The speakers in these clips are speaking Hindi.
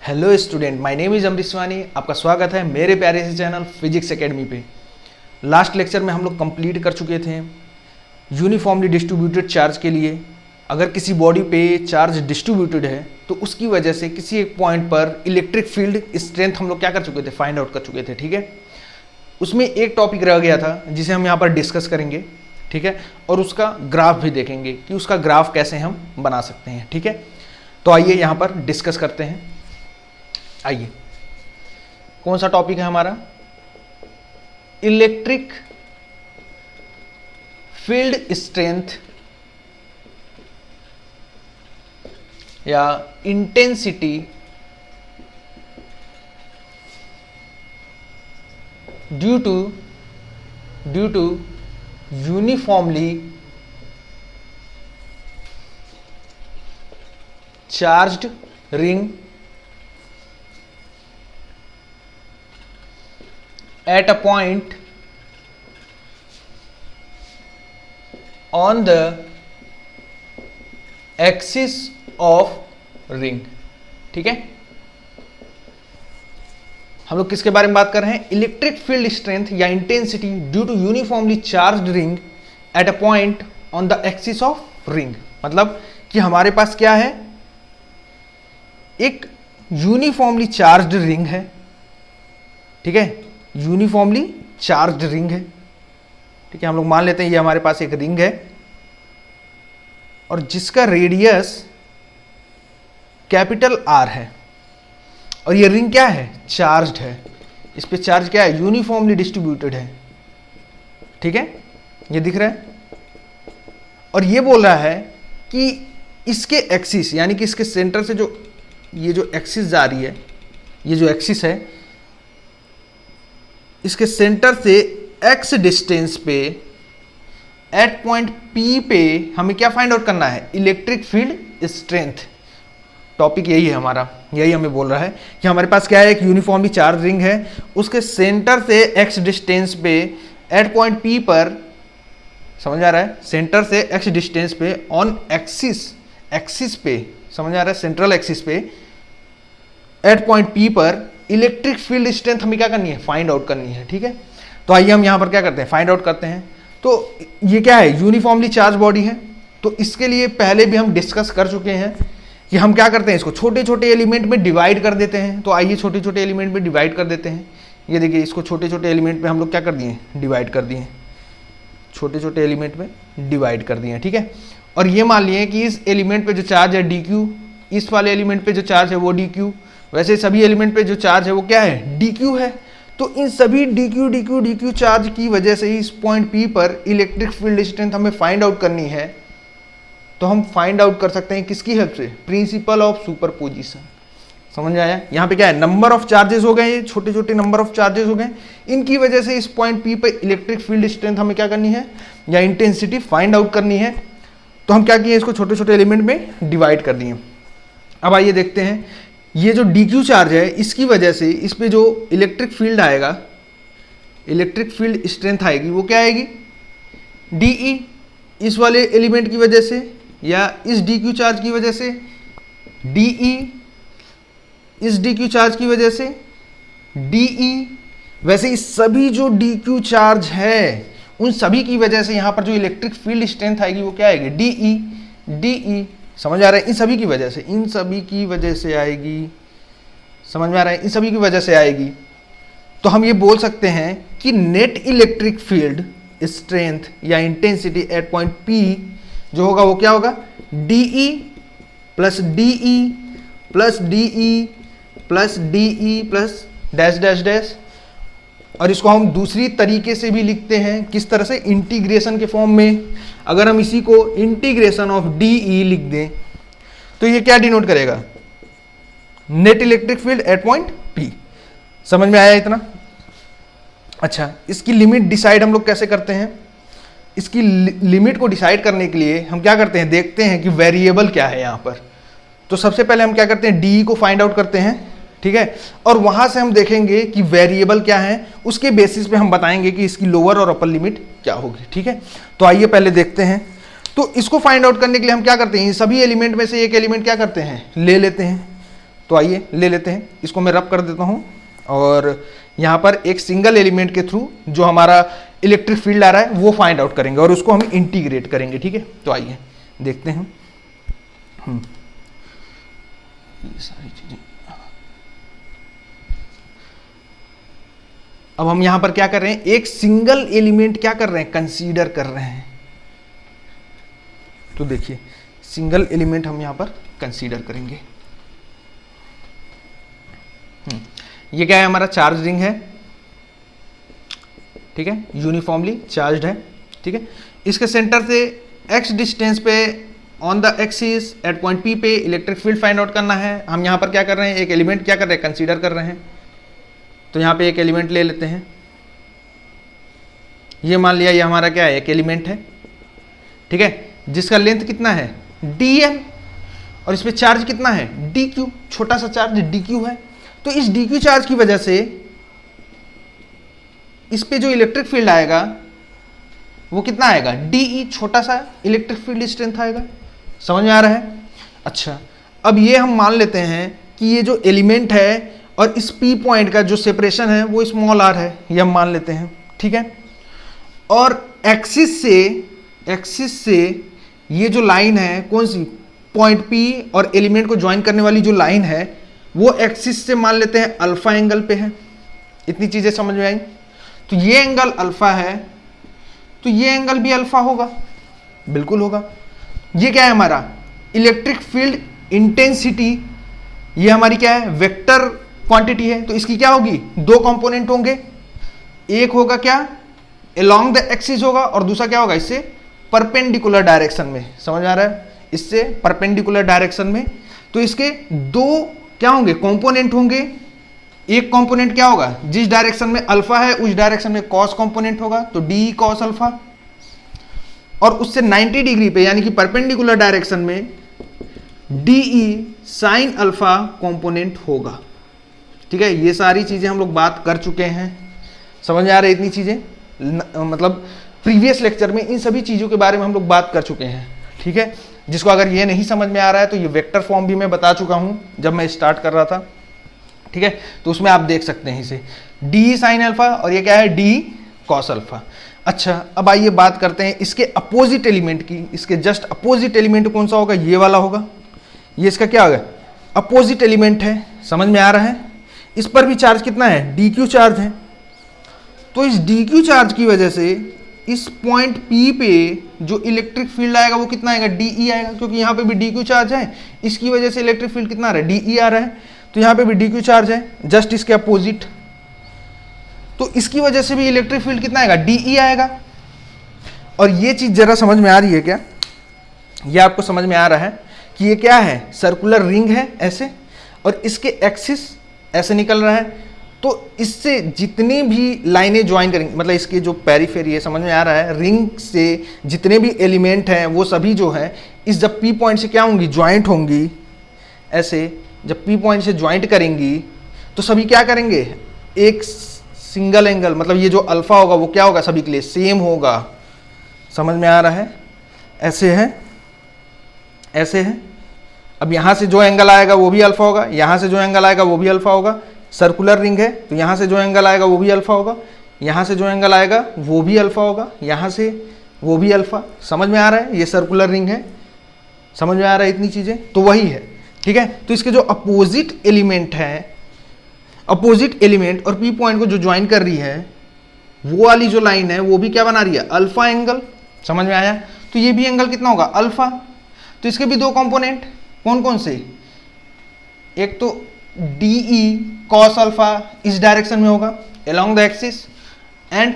Hello student, my name is Amrish वानी। आपका स्वागत है मेरे प्यारे से चैनल फिजिक्स एकेडमी पे। लास्ट लेक्चर में हम लोग कंप्लीट कर चुके थे यूनिफॉर्मली डिस्ट्रीब्यूटेड चार्ज के लिए। अगर किसी बॉडी पे चार्ज डिस्ट्रीब्यूटेड है तो उसकी वजह से किसी एक पॉइंट पर इलेक्ट्रिक फील्ड स्ट्रेंथ हम लोग क्या कर चुके थे, फाइंड आउट कर चुके थे। ठीक है, उसमें एक टॉपिक रह गया था जिसे हम यहाँ पर डिस्कस करेंगे। ठीक है, और उसका ग्राफ भी देखेंगे कि उसका ग्राफ कैसे हम बना सकते हैं। ठीक है, तो आइए यहाँ पर डिस्कस करते हैं। आइए, कौन सा टॉपिक है हमारा? इलेक्ट्रिक फील्ड स्ट्रेंथ या intensity due to uniformly charged ring at a point on the axis of ring। ठीक है, हम लोग किसके बारे में बात कर रहे हैं? इलेक्ट्रिक फील्ड स्ट्रेंथ या intensity due to uniformly charged ring at a point on the axis of ring. मतलब कि हमारे पास क्या है, एक यूनिफॉर्मली चार्ज्ड रिंग है। ठीक है, यूनिफॉर्मली चार्ज्ड रिंग है। ठीक है, हम लोग मान लेते हैं ये हमारे पास एक रिंग है और जिसका रेडियस कैपिटल आर है और ये रिंग क्या है, चार्ज्ड है। इस पे चार्ज क्या है, यूनिफॉर्मली डिस्ट्रीब्यूटेड है। ठीक है, ये दिख रहा है और ये बोल रहा है कि इसके एक्सिस यानी कि इसके सेंटर से जो ये जो एक्सिस जा रही है, ये जो एक्सिस है, इसके सेंटर से x डिस्टेंस पे एट पॉइंट P पे हमें क्या फाइंड आउट करना है, इलेक्ट्रिक फील्ड स्ट्रेंथ। टॉपिक यही है हमारा, यही हमें बोल रहा है कि हमारे पास क्या है, एक यूनिफॉर्मली चार्ज रिंग है, उसके सेंटर से x डिस्टेंस पे एट पॉइंट P पर, समझ आ रहा है, सेंटर से x डिस्टेंस पे ऑन एक्सिस पे, समझ आ रहा है, सेंट्रल एक्सिस पे एट पॉइंट P पर इलेक्ट्रिक फील्ड स्ट्रेंथ हमें क्या करनी है, फाइंड आउट करनी है। ठीक है, तो आइए हम यहां पर क्या करते हैं, फाइंड आउट करते हैं। तो ये क्या है, यूनिफॉर्मली चार्ज बॉडी है। तो इसके लिए पहले भी हम डिस्कस कर चुके हैं कि हम क्या करते हैं, इसको छोटे छोटे एलिमेंट में डिवाइड कर देते हैं। तो आइए छोटे छोटे एलिमेंट में डिवाइड कर देते हैं। ये देखिए, इसको छोटे छोटे एलिमेंट में हम लोग क्या कर दिए, डिवाइड कर दिए, छोटे छोटे एलिमेंट में डिवाइड कर दिए। ठीक है, और ये मान लिए कि इस एलिमेंट पे जो चार्ज है dq, इस वाले एलिमेंट पे जो चार्ज है वो dq, वैसे सभी एलिमेंट पे जो चार्ज है वो क्या है, dq है। तो इन सभी dq चार्ज की वजह से ही इस पॉइंट P पर इलेक्ट्रिक फील्ड स्ट्रेंथ हमें फाइंड आउट करनी है। तो हम फाइंड आउट कर सकते हैं किसकी हेल्प से, प्रिंसिपल ऑफ सुपरपोजिशन। समझ आया? यहाँ पे क्या है, नंबर ऑफ चार्जेस हो गए, ये छोटे छोटे नंबर ऑफ चार्जेस हो गए, इनकी वजह से इस पॉइंट P पर इलेक्ट्रिक फील्ड स्ट्रेंथ हमें क्या करनी है, या इंटेंसिटी फाइंड आउट करनी है। तो हम क्या किए, इसको छोटे छोटे एलिमेंट में डिवाइड कर दिए। अब आइए देखते हैं, ये जो dq चार्ज है इसकी वजह से इस पे जो इलेक्ट्रिक फील्ड आएगा, इलेक्ट्रिक फील्ड स्ट्रेंथ आएगी, वो क्या आएगी, dE, इस वाले एलिमेंट की वजह से या इस dq चार्ज की वजह से, dE इस dq चार्ज की वजह से, dE। वैसे इस सभी जो dq चार्ज है उन सभी की वजह से यहाँ पर जो इलेक्ट्रिक फील्ड स्ट्रेंथ आएगी वो क्या आएगी, dE। समझ आ रहा है? इन सभी की वजह से, इन सभी की वजह से आएगी। समझ में आ रहा है? इन सभी की वजह से आएगी। तो हम ये बोल सकते हैं कि नेट इलेक्ट्रिक फील्ड स्ट्रेंथ या इंटेंसिटी एट पॉइंट P जो होगा वो क्या होगा, dE plus dE plus dE plus dE plus dash dash dash. और इसको हम दूसरी तरीके से भी लिखते हैं, किस तरह से, इंटीग्रेशन के फॉर्म में। अगर हम इसी को इंटीग्रेशन ऑफ dE लिख दें तो ये क्या डिनोट करेगा, net electric field at point P। समझ में आया इतना? अच्छा, इसकी लिमिट डिसाइड हम लोग कैसे करते हैं? इसकी लिमिट को डिसाइड करने के लिए हम क्या करते हैं, देखते हैं कि वेरिएबल क्या है यहाँ पर। तो सबसे पहले हम क्या करते हैं, dE को फाइंड आउट करते हैं। ठीक है, और वहां से हम देखेंगे कि वेरिएबल क्या है, उसके बेसिस पे हम बताएंगे कि इसकी लोअर और अपर लिमिट क्या होगी। ठीक है, तो आइए पहले देखते हैं। तो इसको फाइंड आउट करने के लिए हम क्या करते हैं, सभी एलिमेंट में से एक एलिमेंट क्या करते हैं, ले लेते हैं। तो आइए ले लेते हैं, इसको मैं रब कर देता हूँ और यहाँ पर एक सिंगल एलिमेंट के थ्रू जो हमारा इलेक्ट्रिक फील्ड आ रहा है वो फाइंड आउट करेंगे और उसको हम इंटीग्रेट करेंगे। ठीक है, तो आइए देखते हैं ये सारी चीजें। अब हम यहां पर क्या कर रहे हैं, एक सिंगल एलिमेंट क्या कर रहे हैं, कंसीडर कर रहे हैं। तो देखिए सिंगल एलिमेंट हम यहां पर कंसीडर करेंगे। ये क्या है, हमारा चार्ज रिंग है। ठीक है, यूनिफॉर्मली चार्ज्ड है। ठीक है, इसके सेंटर से x डिस्टेंस पे on the axis at point P पे इलेक्ट्रिक फील्ड फाइंड आउट करना है। हम यहाँ पर क्या कर रहे हैं, एक एलिमेंट क्या कर रहे हैं, कंसीडर कर रहे हैं। तो यहाँ पे एक एलिमेंट ले लेते हैं, ये मान लिया ये हमारा क्या है, एक एलिमेंट है। ठीक है, जिसका लेंथ कितना है dl और इस पे चार्ज कितना है dq, छोटा सा चार्ज dq है। तो इस dq चार्ज की वजह से इस पे जो इलेक्ट्रिक फील्ड आएगा वो कितना आएगा, de, छोटा सा इलेक्ट्रिक फील्ड स्ट्रेंथ आएगा। समझ में आ रहा है। अच्छा, अब ये हम मान लेते हैं कि ये जो एलिमेंट है और इस P पॉइंट का जो सेपरेशन है वो स्मॉल r है, ये हम मान लेते हैं। ठीक है, और एक्सिस से ये जो लाइन है कौन सी, पॉइंट P और एलिमेंट को ज्वाइन करने वाली जो लाइन है वो एक्सिस से मान लेते हैं अल्फा एंगल पे है। इतनी चीजें समझ में आई। तो ये एंगल अल्फा है तो ये एंगल भी अल्फा होगा, बिल्कुल होगा। ये क्या है, हमारा इलेक्ट्रिक फील्ड इंटेंसिटी, ये हमारी क्या है, वेक्टर क्वांटिटी है। तो इसकी क्या होगी, दो कंपोनेंट होंगे, एक होगा क्या अलोंग द एक्सिस होगा और दूसरा क्या होगा, इससे परपेंडिकुलर डायरेक्शन में। समझ आ रहा है, इससे परपेंडिकुलर डायरेक्शन में। तो इसके दो क्या होंगे, कंपोनेंट होंगे। एक कंपोनेंट क्या होगा, जिस डायरेक्शन में अल्फा है उस डायरेक्शन में कॉस कंपोनेंट होगा, तो डी कॉस अल्फा। और उससे 90 डिग्री पे यानी कि परपेंडिकुलर डायरेक्शन में डी साइन अल्फा कंपोनेंट होगा। ठीक है, ये सारी चीजें हम लोग बात कर चुके हैं। समझ में आ रही है इतनी चीजें, मतलब प्रीवियस लेक्चर में इन सभी चीजों के बारे में हम लोग बात कर चुके हैं। ठीक है, जिसको अगर ये नहीं समझ में आ रहा है तो ये वेक्टर फॉर्म भी मैं बता चुका हूं जब मैं स्टार्ट कर रहा था। ठीक है, तो उसमें आप देख सकते हैं इसे डी साइन अल्फा और ये क्या है, डी कॉस अल्फा। अच्छा, अब आइए बात करते हैं इसके अपोजिट एलिमेंट की। इसके जस्ट अपोजिट एलिमेंट कौन सा होगा, ये वाला होगा। ये इसका क्या होगा, अपोजिट एलिमेंट है। समझ में आ रहा है। इस पर भी चार्ज कितना है, dq चार्ज है। तो इस dq चार्ज की वजह से इस पॉइंट P पे जो इलेक्ट्रिक फील्ड आएगा वो कितना आएगा, de आएगा, क्योंकि यहाँ पे भी dq चार्ज है। इसकी वजह से इलेक्ट्रिक फील्ड कितना आ रहा है, de आ रहा है। तो यहाँ पे भी dq चार्ज है, जस्ट इसके अपोजिट। तो इसकी वजह से भी इलेक्ट्रिक फील्ड कितना आएगा, de आएगा। और ये चीज जरा समझ में आ रही है क्या, ये आपको समझ में आ रहा है कि ये क्या है, सर्कुलर रिंग है ऐसे, और इसके एक्सिस ऐसे निकल रहा है। तो इससे जितनी भी लाइनें ज्वाइन करेंगे, मतलब इसके जो पेरिफेरी है, समझ में आ रहा है, रिंग से जितने भी एलिमेंट हैं वो सभी जो है इस जब P पॉइंट से क्या होंगी, ज्वाइंट होंगी। ऐसे जब P पॉइंट से ज्वाइंट करेंगी तो सभी क्या करेंगे, एक सिंगल एंगल, मतलब ये जो अल्फा होगा वो क्या होगा, सभी के लिए सेम होगा। समझ में आ रहा है, ऐसे है, ऐसे है। अब यहाँ से जो एंगल आएगा वो भी अल्फा होगा, यहाँ से जो एंगल आएगा वो भी अल्फा होगा। सर्कुलर रिंग है तो यहाँ से जो एंगल आएगा वो भी अल्फा होगा, यहाँ से जो एंगल आएगा वो भी अल्फा होगा, यहाँ से वो भी अल्फा। समझ में आ रहा है, ये सर्कुलर रिंग है। समझ में आ रहा है इतनी चीजें, तो वही है। ठीक है, तो इसके जो अपोजिट एलिमेंट है, अपोजिट एलिमेंट और P पॉइंट को जो ज्वाइन कर रही है वो वाली जो लाइन है वो भी क्या बना रही है, अल्फा एंगल। समझ में आया। तो ये भी एंगल कितना होगा, अल्फा। तो इसके भी दो कंपोनेंट कौन कौन से, एक तो de cos अल्फा इस डायरेक्शन में होगा along the axis, and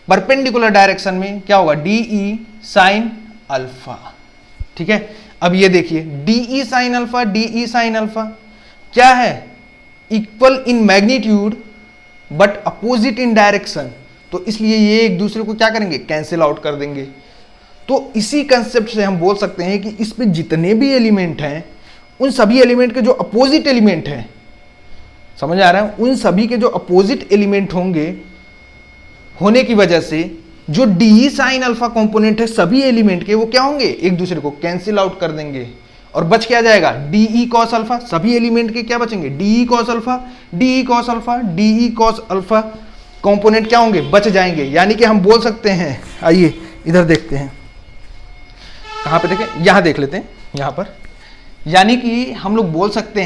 perpendicular direction में क्या होगा, de साइन अल्फा। ठीक है, अब ये देखिए de sine alpha, de sine alpha क्या है, equal in magnitude but opposite in direction. तो इसलिए ये एक दूसरे को क्या करेंगे, कैंसिल आउट कर देंगे। तो इसी कंसेप्ट से हम बोल सकते हैं कि इस पे जितने भी एलिमेंट हैं उन सभी एलिमेंट के जो अपोजिट एलिमेंट हैं, समझ आ रहा है, उन सभी के जो अपोजिट एलिमेंट होंगे होने की वजह से जो डी साइन अल्फा कंपोनेंट है सभी एलिमेंट के, वो क्या होंगे, एक दूसरे को कैंसिल आउट कर देंगे और बच क्या जाएगा, डी ई कॉस अल्फा। सभी एलिमेंट के क्या बचेंगे, D E cos alpha, D E cos alpha, D E cos alpha component क्या होंगे, बच जाएंगे। यानी कि हम बोल सकते हैं, आइए इधर देखते हैं, कहाँ पे देखें, यहाँ देख लेते हैं, यहाँ पर। यानी कि हम लोग बोल सकते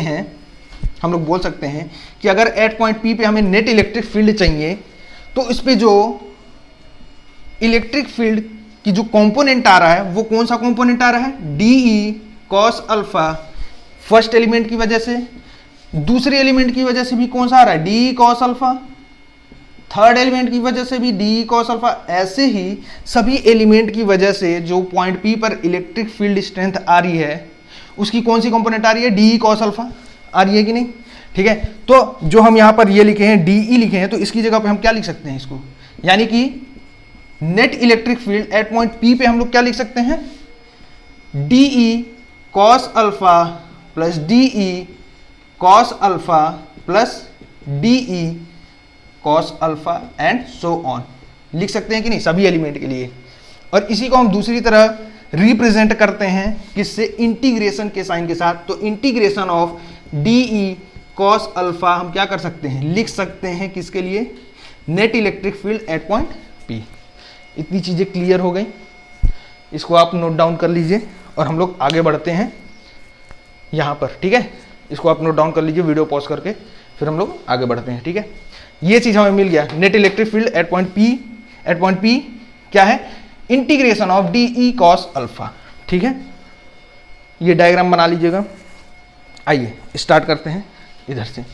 हैं कि अगर एट पॉइंट पी पे हमें नेट इलेक्ट्रिक फील्ड चाहिए तो इस पे जो इलेक्ट्रिक फील्ड की जो कंपोनेंट आ रहा है वो कौन सा कंपोनेंट आ रहा है, D E cos alpha first element की वजह से, दूसरे एलिमेंट की वजह से भी कौन सा आ रहा है, D E cos alpha, third element की वजह से भी डी ई कॉस अल्फा। ऐसे ही सभी एलिमेंट की वजह से जो पॉइंट पी पर इलेक्ट्रिक फील्ड स्ट्रेंथ आ रही है उसकी कौन सी कंपोनेंट आ रही है, डी ई कॉस अल्फा आ रही है कि नहीं। ठीक है, तो जो हम यहां पर ये लिखे हैं डी ई लिखे हैं, तो इसकी जगह पे हम क्या लिख सकते हैं इसको, यानी कि net electric field at point P पे हम लोग क्या लिख सकते हैं, D E cos alpha plus D E cos alpha plus D E cos alpha and so on, लिख सकते हैं कि नहीं सभी एलिमेंट के लिए। और इसी को हम दूसरी तरह रिप्रेजेंट करते हैं किससे, इंटीग्रेशन के साइन के साथ। तो integration of D E cos alpha हम क्या कर सकते हैं, लिख सकते हैं किसके लिए, net electric field at point P. इतनी चीजें क्लियर हो गई, इसको आप नोट डाउन कर लीजिए और हम लोग आगे बढ़ते हैं यहां पर। ठीक है, इसको आप नोट डाउन कर लीजिए वीडियो पॉज करके, फिर हम लोग आगे बढ़ते हैं। ठीक है, ये चीज हमें मिल गया, net electric field at point P क्या है, integration of D E cos alpha. ठीक है, ये डायग्राम बना लीजिएगा। आइए स्टार्ट करते हैं इधर से,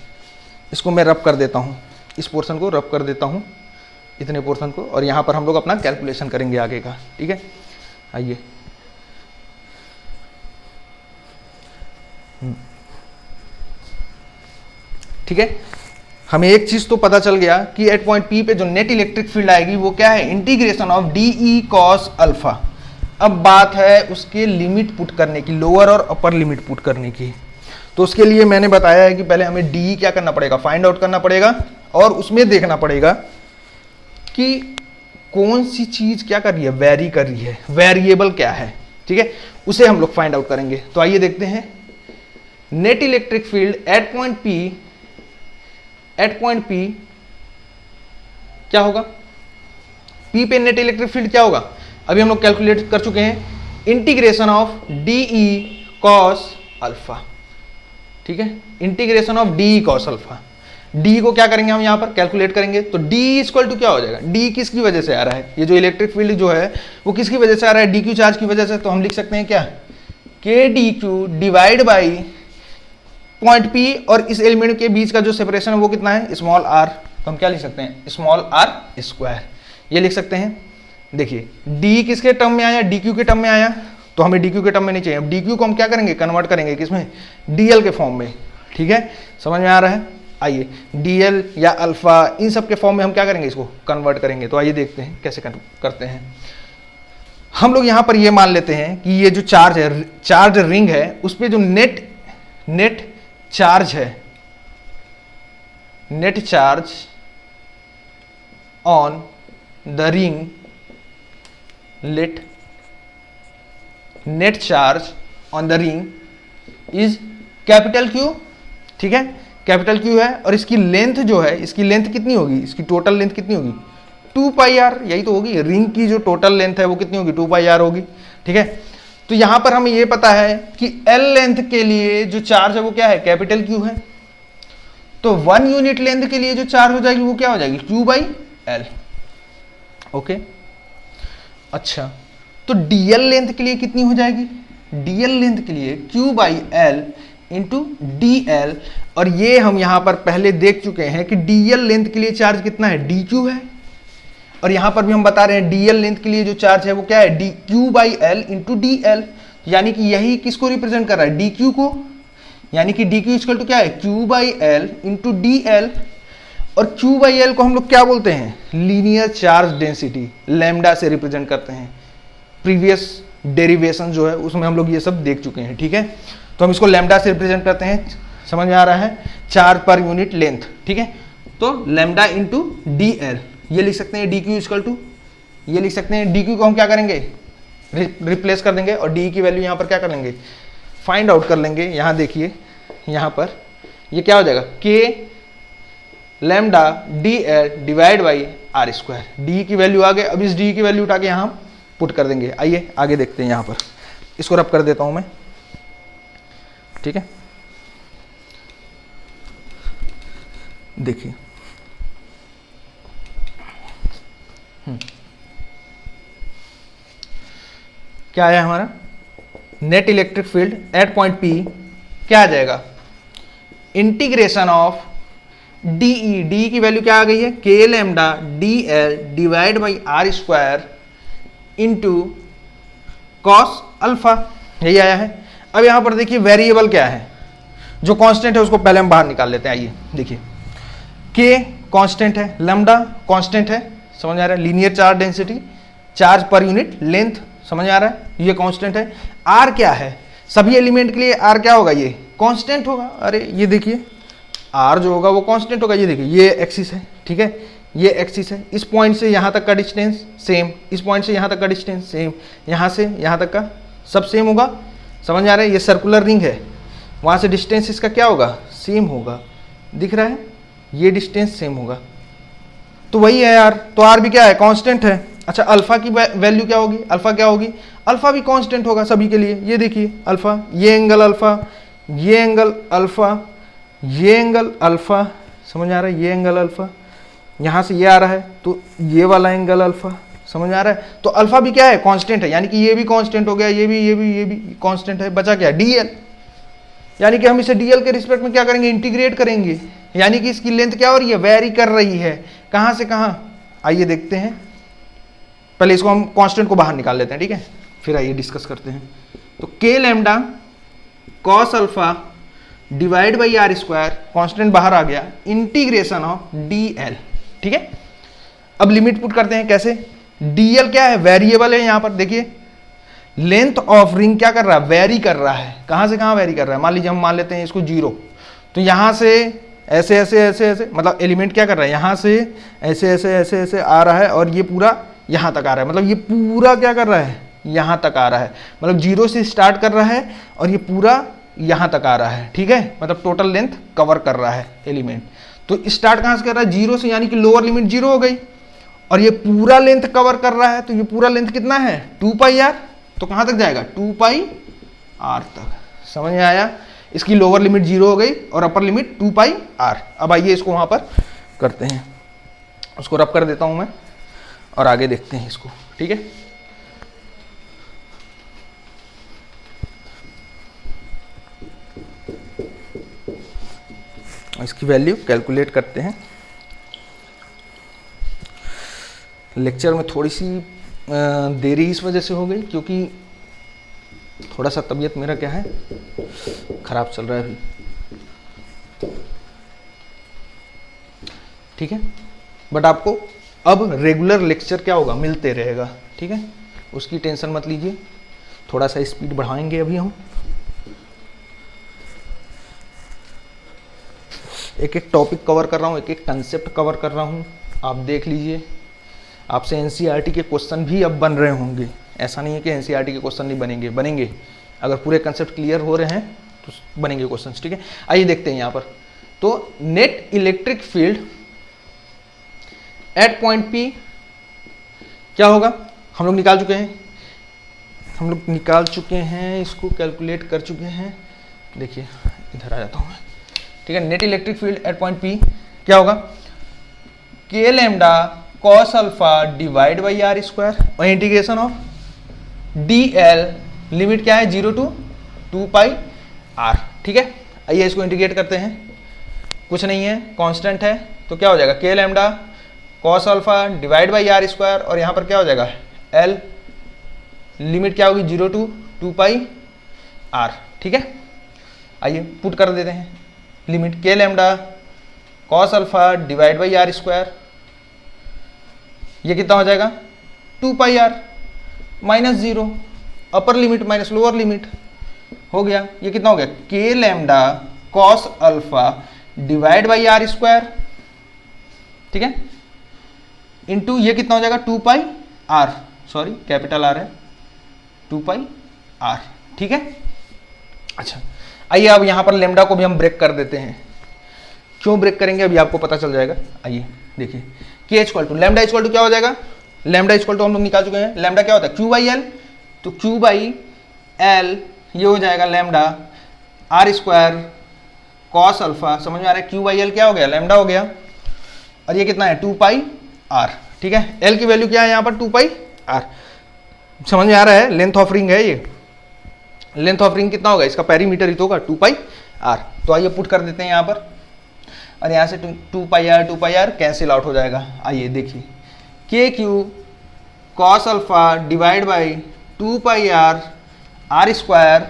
इसको मैं रब कर देता हूं, इस पोर्शन को रब कर देता हूं, इतने पोर्शन को, और यहां पर हम लोग अपना कैलकुलेशन करेंगे आगे का। ठीक है, आइए ठीक है, हमें एक चीज तो पता चल गया कि एट पॉइंट पी पे जो नेट इलेक्ट्रिक फील्ड आएगी वो क्या है, integration of D E cos alpha. अब बात है उसके लिमिट पुट करने की, लोअर और अपर लिमिट पुट करने की। तो उसके लिए मैंने बताया है कि पहले हमें डी क्या करना पड़ेगा, फाइंड आउट करना पड़ेगा, और उसमें देखना पड़ेगा कि कौन सी चीज क्या कर रही है, वेरी कर रही है, वेरिएबल क्या है। ठीक है, उसे हम लोग फाइंड आउट करेंगे। तो आइए देखते हैं, net electric field at point P क्या होगा, पी पे नेट इलेक्ट्रिक फील्ड क्या होगा, अभी हम लोग कैलकुलेट कर चुके हैं, integration of D E cos alpha. ठीक है, integration of D E cos alpha, D को क्या करेंगे हम यहां पर कैलकुलेट करेंगे। तो डी इक्वल टू क्या हो जाएगा, डी किसकी वजह से आ रहा है, ये जो इलेक्ट्रिक फील्ड जो है वो किसकी वजह से आ रहा है, डी क्यू चार्ज की वजह से। तो हम लिख सकते हैं क्या, के D Q divide by point P और इस एलिमेंट के बीच का जो सेपरेशन है वो कितना है, स्मॉल आर। तो हम क्या लिख सकते हैं, स्मॉल आर स्क्वायर, ये लिख सकते हैं। देखिए डी किसके टर्म में आया, डी क्यू के टर्म में आया, तो हमें डी क्यू के टर्म में नहीं चाहिए। अब डी क्यू को हम क्या करेंगे, कन्वर्ट करेंगे किसमें, डीएल के फॉर्म में। ठीक है, समझ में आ रहा है। आइए डीएल या अल्फा इन सब के फॉर्म में हम क्या करेंगे, इसको कन्वर्ट करेंगे। तो आइए देखते हैं कैसे करते हैं। हम लोग यहां पर ये मान लेते हैं कि ये जो चार्ज है, चार्ज रिंग है, उस पर जो नेट चार्ज है, net charge on the ring, net charge on the ring is capital Q. ठीक है, कैपिटल क्यू है, और इसकी लेंथ जो है, इसकी लेंथ कितनी होगी, इसकी टोटल लेंथ कितनी होगी, 2 पाई आर, यही तो होगी रिंग की जो टोटल लेंथ है वो कितनी होगी, 2 पाई आर होगी। ठीक है, तो यहां पर हमें ये पता है कि एल लेंथ के लिए जो चार्ज है वो क्या है, कैपिटल क्यू है। तो 1 यूनिट लेंथ के लिए जो चार्ज हो जाएगी वो क्या हो जाएगी, क्यू बाई एल। ओके, अच्छा, तो डीएल लेंथ के लिए कितनी हो जाएगी, डीएल लेंथ के लिए Q by L into D L. और ये हम यहां पर पहले देख चुके हैं कि डीएल लेंथ के लिए चार्ज कितना है, डी क्यू है, और यहां पर भी हम बता रहे हैं डीएल लेंथ के लिए जो चार्ज है वो क्या है, D Q by L into D L. यानी कि यही किसको रिप्रेजेंट कर रहा है, डी क्यू को, यानी कि डी क्यू इक्वल टू क्या है, Q by L into D L. और क्यू बाई एल को हम लोग क्या बोलते हैं, लीनियर चार्ज डेंसिटी, लैम्डा से रिप्रेजेंट करते हैं। प्रीवियस डेरिवेशन जो है उसमें हम लोग ये सब देख चुके हैं। ठीक है, तो हम इसको लैम्डा से रिप्रेजेंट करते हैं, समझ में आ रहा है, चार्ज पर यूनिट लेंथ। ठीक है, तो लैम्डा इंटू डी एल, ये लिख सकते हैं डी क्यू इक्वल टू, ये लिख सकते हैं डी क्यू को हम क्या करेंगे, रिप्लेस कर देंगे, और डी की वैल्यू यहां पर क्या कर लेंगे, फाइंड आउट कर लेंगे। यहाँ देखिए, यहाँ पर ये क्या हो जाएगा, K lambda D L divide by R square. D की वैल्यू आ गए, अब इस डी की वैल्यू उठा के यहाँ पुट कर देंगे। आइए आगे देखते हैं। यहाँ पर इसको रब कर देता हूँ मैं, ठीक है। देखिए क्या आया हमारा, net electric field at point P क्या आ जाएगा, इंटीग्रेशन ऑफ डीई, डी की वैल्यू क्या आ गई है, K lambda D L divide by R square into cos alpha, यही आया है। अब यहां पर देखिए वेरिएबल क्या है, जो कांस्टेंट है उसको पहले हम बाहर निकाल लेते हैं। आइए देखिए, के कांस्टेंट है, लैम्डा कांस्टेंट है, समझ आ रहा है, linear charge density, charge per unit length, समझ आ रहा है, ये कांस्टेंट है। आर क्या है, सभी एलिमेंट के लिए आर क्या होगा, ये कांस्टेंट होगा। अरे ये देखिए आर जो होगा वो कांस्टेंट होगा। ये देखिए ये एक्सिस है, ठीक है, ये एक्सिस है, इस पॉइंट से यहाँ तक का डिस्टेंस सेम, इस पॉइंट से यहाँ तक का डिस्टेंस सेम, यहाँ से यहाँ तक का सब सेम होगा, समझ आ रहा है। ये सर्कुलर रिंग है, वहाँ से डिस्टेंस इसका क्या होगा, सेम होगा, दिख रहा है, ये डिस्टेंस सेम होगा, तो वही है यार। तो आर भी क्या है, कांस्टेंट है। अच्छा अल्फा की वैल्यू क्या होगी, अल्फा क्या होगी, अल्फा भी कांस्टेंट होगा सभी के लिए। ये देखिए अल्फा, ये एंगल अल्फा, ये एंगल अल्फा, ये एंगल अल्फा, समझ आ रहा है, ये एंगल अल्फा, यहाँ से ये आ रहा है तो ये वाला एंगल अल्फा, समझ आ रहा है। तो अल्फा भी क्या है, कांस्टेंट है, यानी कि ये भी कांस्टेंट हो गया, ये भी कांस्टेंट है। बचा क्या, डीएल, यानी कि हम इसे डीएल के रिस्पेक्ट में क्या करेंगे, इंटीग्रेट करेंगे, यानी कि इसकी लेंथ क्या हो रही है, वेरी कर रही है, कहाँ से कहाँ। आइए देखते हैं, पहले इसको हम कांस्टेंट को बाहर निकाल लेते हैं, ठीक है, फिर आइए डिस्कस करते हैं। तो K lambda cos alpha divide by R square, constant बाहर आ गया, इंटीग्रेशन ऑफ डी एल, ठीक है। अब लिमिट पुट करते हैं, कैसे, डी एल क्या है, वेरिएबल है। यहाँ पर देखिए लेंथ ऑफ रिंग क्या कर रहा है, वेरी कर रहा है, कहाँ से कहाँ वेरी कर रहा है। मान लीजिए हम मान लेते हैं इसको 0, तो यहाँ से ऐसे ऐसे ऐसे ऐसे, मतलब एलिमेंट क्या कर रहा है, यहाँ से ऐसे ऐसे ऐसे ऐसे आ रहा है और ये पूरा यहाँ तक आ रहा है, मतलब ये पूरा क्या कर रहा है, यहाँ तक आ रहा है, मतलब 0 से स्टार्ट कर रहा है और ये पूरा यहाँ तक आ रहा है, ठीक है, मतलब टोटल लेंथ कवर कर रहा है एलिमेंट। तो स्टार्ट कहाँ से कर रहा है, 0 से, यानी कि लोअर लिमिट 0 हो गई, और ये पूरा लेंथ कवर कर रहा है, तो ये पूरा लेंथ कितना है, 2 पाई आर, तो कहाँ तक जाएगा, 2 पाई आर तक, समझ में आया। इसकी लोअर लिमिट 0 हो गई और अपर लिमिट 2 पाई आर। अब आइए इसको वहाँ पर करते हैं, उसको रब कर देता हूँ मैं और आगे देखते हैं इसको, ठीक है। इसकी वैल्यू कैलकुलेट करते हैं। लेक्चर में थोड़ी सी देरी इस वजह से हो गई क्योंकि थोड़ा सा तबीयत मेरा क्या है, खराब चल रहा है अभी, ठीक है। बट आपको अब रेगुलर लेक्चर क्या होगा, मिलते रहेगा, ठीक है, उसकी टेंशन मत लीजिए। थोड़ा सा स्पीड बढ़ाएंगे अभी हम, एक एक टॉपिक कवर कर रहा हूँ, एक एक कंसेप्ट कवर कर रहा हूँ, आप देख लीजिए। आपसे एनसीईआरटी के क्वेश्चन भी अब बन रहे होंगे, ऐसा नहीं है कि एनसीईआरटी के क्वेश्चन नहीं बनेंगे, बनेंगे। अगर पूरे कंसेप्ट क्लियर हो रहे हैं तो बनेंगे क्वेश्चन, ठीक है। आइए देखते हैं यहाँ पर, तो net electric field at point P क्या होगा, हम लोग निकाल चुके हैं, इसको कैलकुलेट कर चुके हैं। देखिए इधर आ जाता हूँ मैं, ठीक है। Net electric field at point P क्या होगा, K lambda cos alpha divide by R square और integration of D L, limit क्या है 0 to 2 पाई आर, ठीक है। आइए इसको इंटीग्रेट करते हैं, कुछ नहीं है, कांस्टेंट है, तो क्या हो जाएगा, K lambda cos alpha divide by R square, और यहाँ पर क्या हो जाएगा एल, लिमिट क्या होगी 0 to 2 पाई आर, ठीक है। आइए पुट कर देते हैं, limit K lambda cos alpha divide by R square, ये कितना हो जाएगा 2 pi R minus 0, upper limit minus lower limit हो गया, ये कितना हो गया, K lambda cos alpha divide by R square, ठीक है, इंटू ये कितना हो जाएगा 2 pi R, sorry capital R है, 2 पाई आर, ठीक है। अच्छा, आइए अब यहाँ पर लेमडा को भी हम ब्रेक कर देते हैं। क्यों ब्रेक करेंगे अभी आपको पता चल जाएगा। आइए देखिए, K equal to lambda equal to क्या हो जाएगा, लेमडा इक्वल टू हम लोग निकाल चुके हैं, लेमडा क्या होता है क्यू बाई एल, तो क्यू बाई एल ये हो जाएगा lambda R square cos alpha, समझ में आ रहा है, क्यू बाई एल क्या हो गया, लेमडा हो गया, और ये कितना है 2 पाई आर, ठीक है, एल की वैल्यू क्या है यहाँ पर 2 पाई आर, समझ में आ रहा है, लेंथ ऑफ रिंग है ये, लेंथ ऑफ रिंग कितना होगा, इसका पेरीमीटर ही तो होगा 2 पाई आर, तो आइए पुट कर देते हैं यहाँ पर, और यहाँ से 2 पाई आर कैंसिल आउट हो जाएगा। आइए देखिए, K Q cos alpha divide by 2 pi R square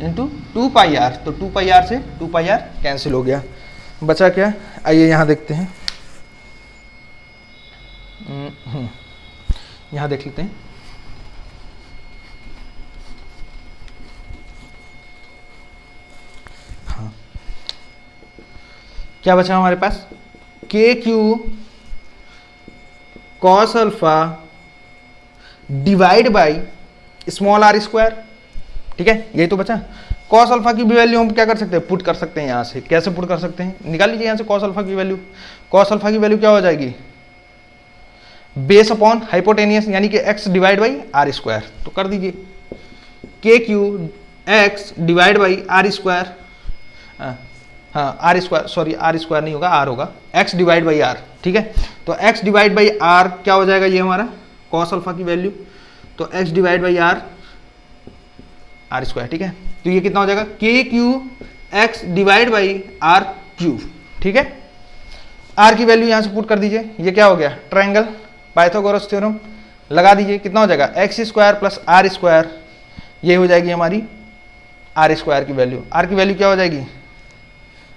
into 2 pi R, तो 2 पाई आर से 2 पाई आर कैंसिल हो गया, बचा क्या, आइए यहाँ देखते हैं, यहाँ देख लेते हैं, हाँ क्या बचा हमारे पास, K Q cos alpha divide by small R square, ठीक है, यही तो बचा। कॉस अल्फा की भी वैल्यू हम क्या कर सकते हैं, पुट कर सकते हैं यहाँ से, कैसे पुट कर सकते हैं, निकाल लीजिए यहाँ से कॉस अल्फा की वैल्यू, कॉस अल्फा की वैल्यू क्या हो जाएगी, बेस अपॉन हाइपोटेनियस यानी कि x divide by R square, तो कर दीजिए K Q X divide by R square, हाँ R square, sorry R square नहीं होगा, आर होगा, x डिवाइड बाई आर, ठीक है, तो x डिवाइड बाई आर क्या हो जाएगा, ये हमारा कॉस अल्फा की वैल्यू, तो x divide by R square, ठीक है, तो ये कितना हो जाएगा के Q X divide by R cube, ठीक है, आर की वैल्यू यहाँ से पुट कर दीजिए, ये क्या हो गया, ट्रायंगल पाइथागोरस थ्योरम लगा दीजिए, कितना हो जाएगा x square plus are square, ये हो जाएगी हमारी आर स्क्वायर की वैल्यू, आर की वैल्यू क्या हो जाएगी,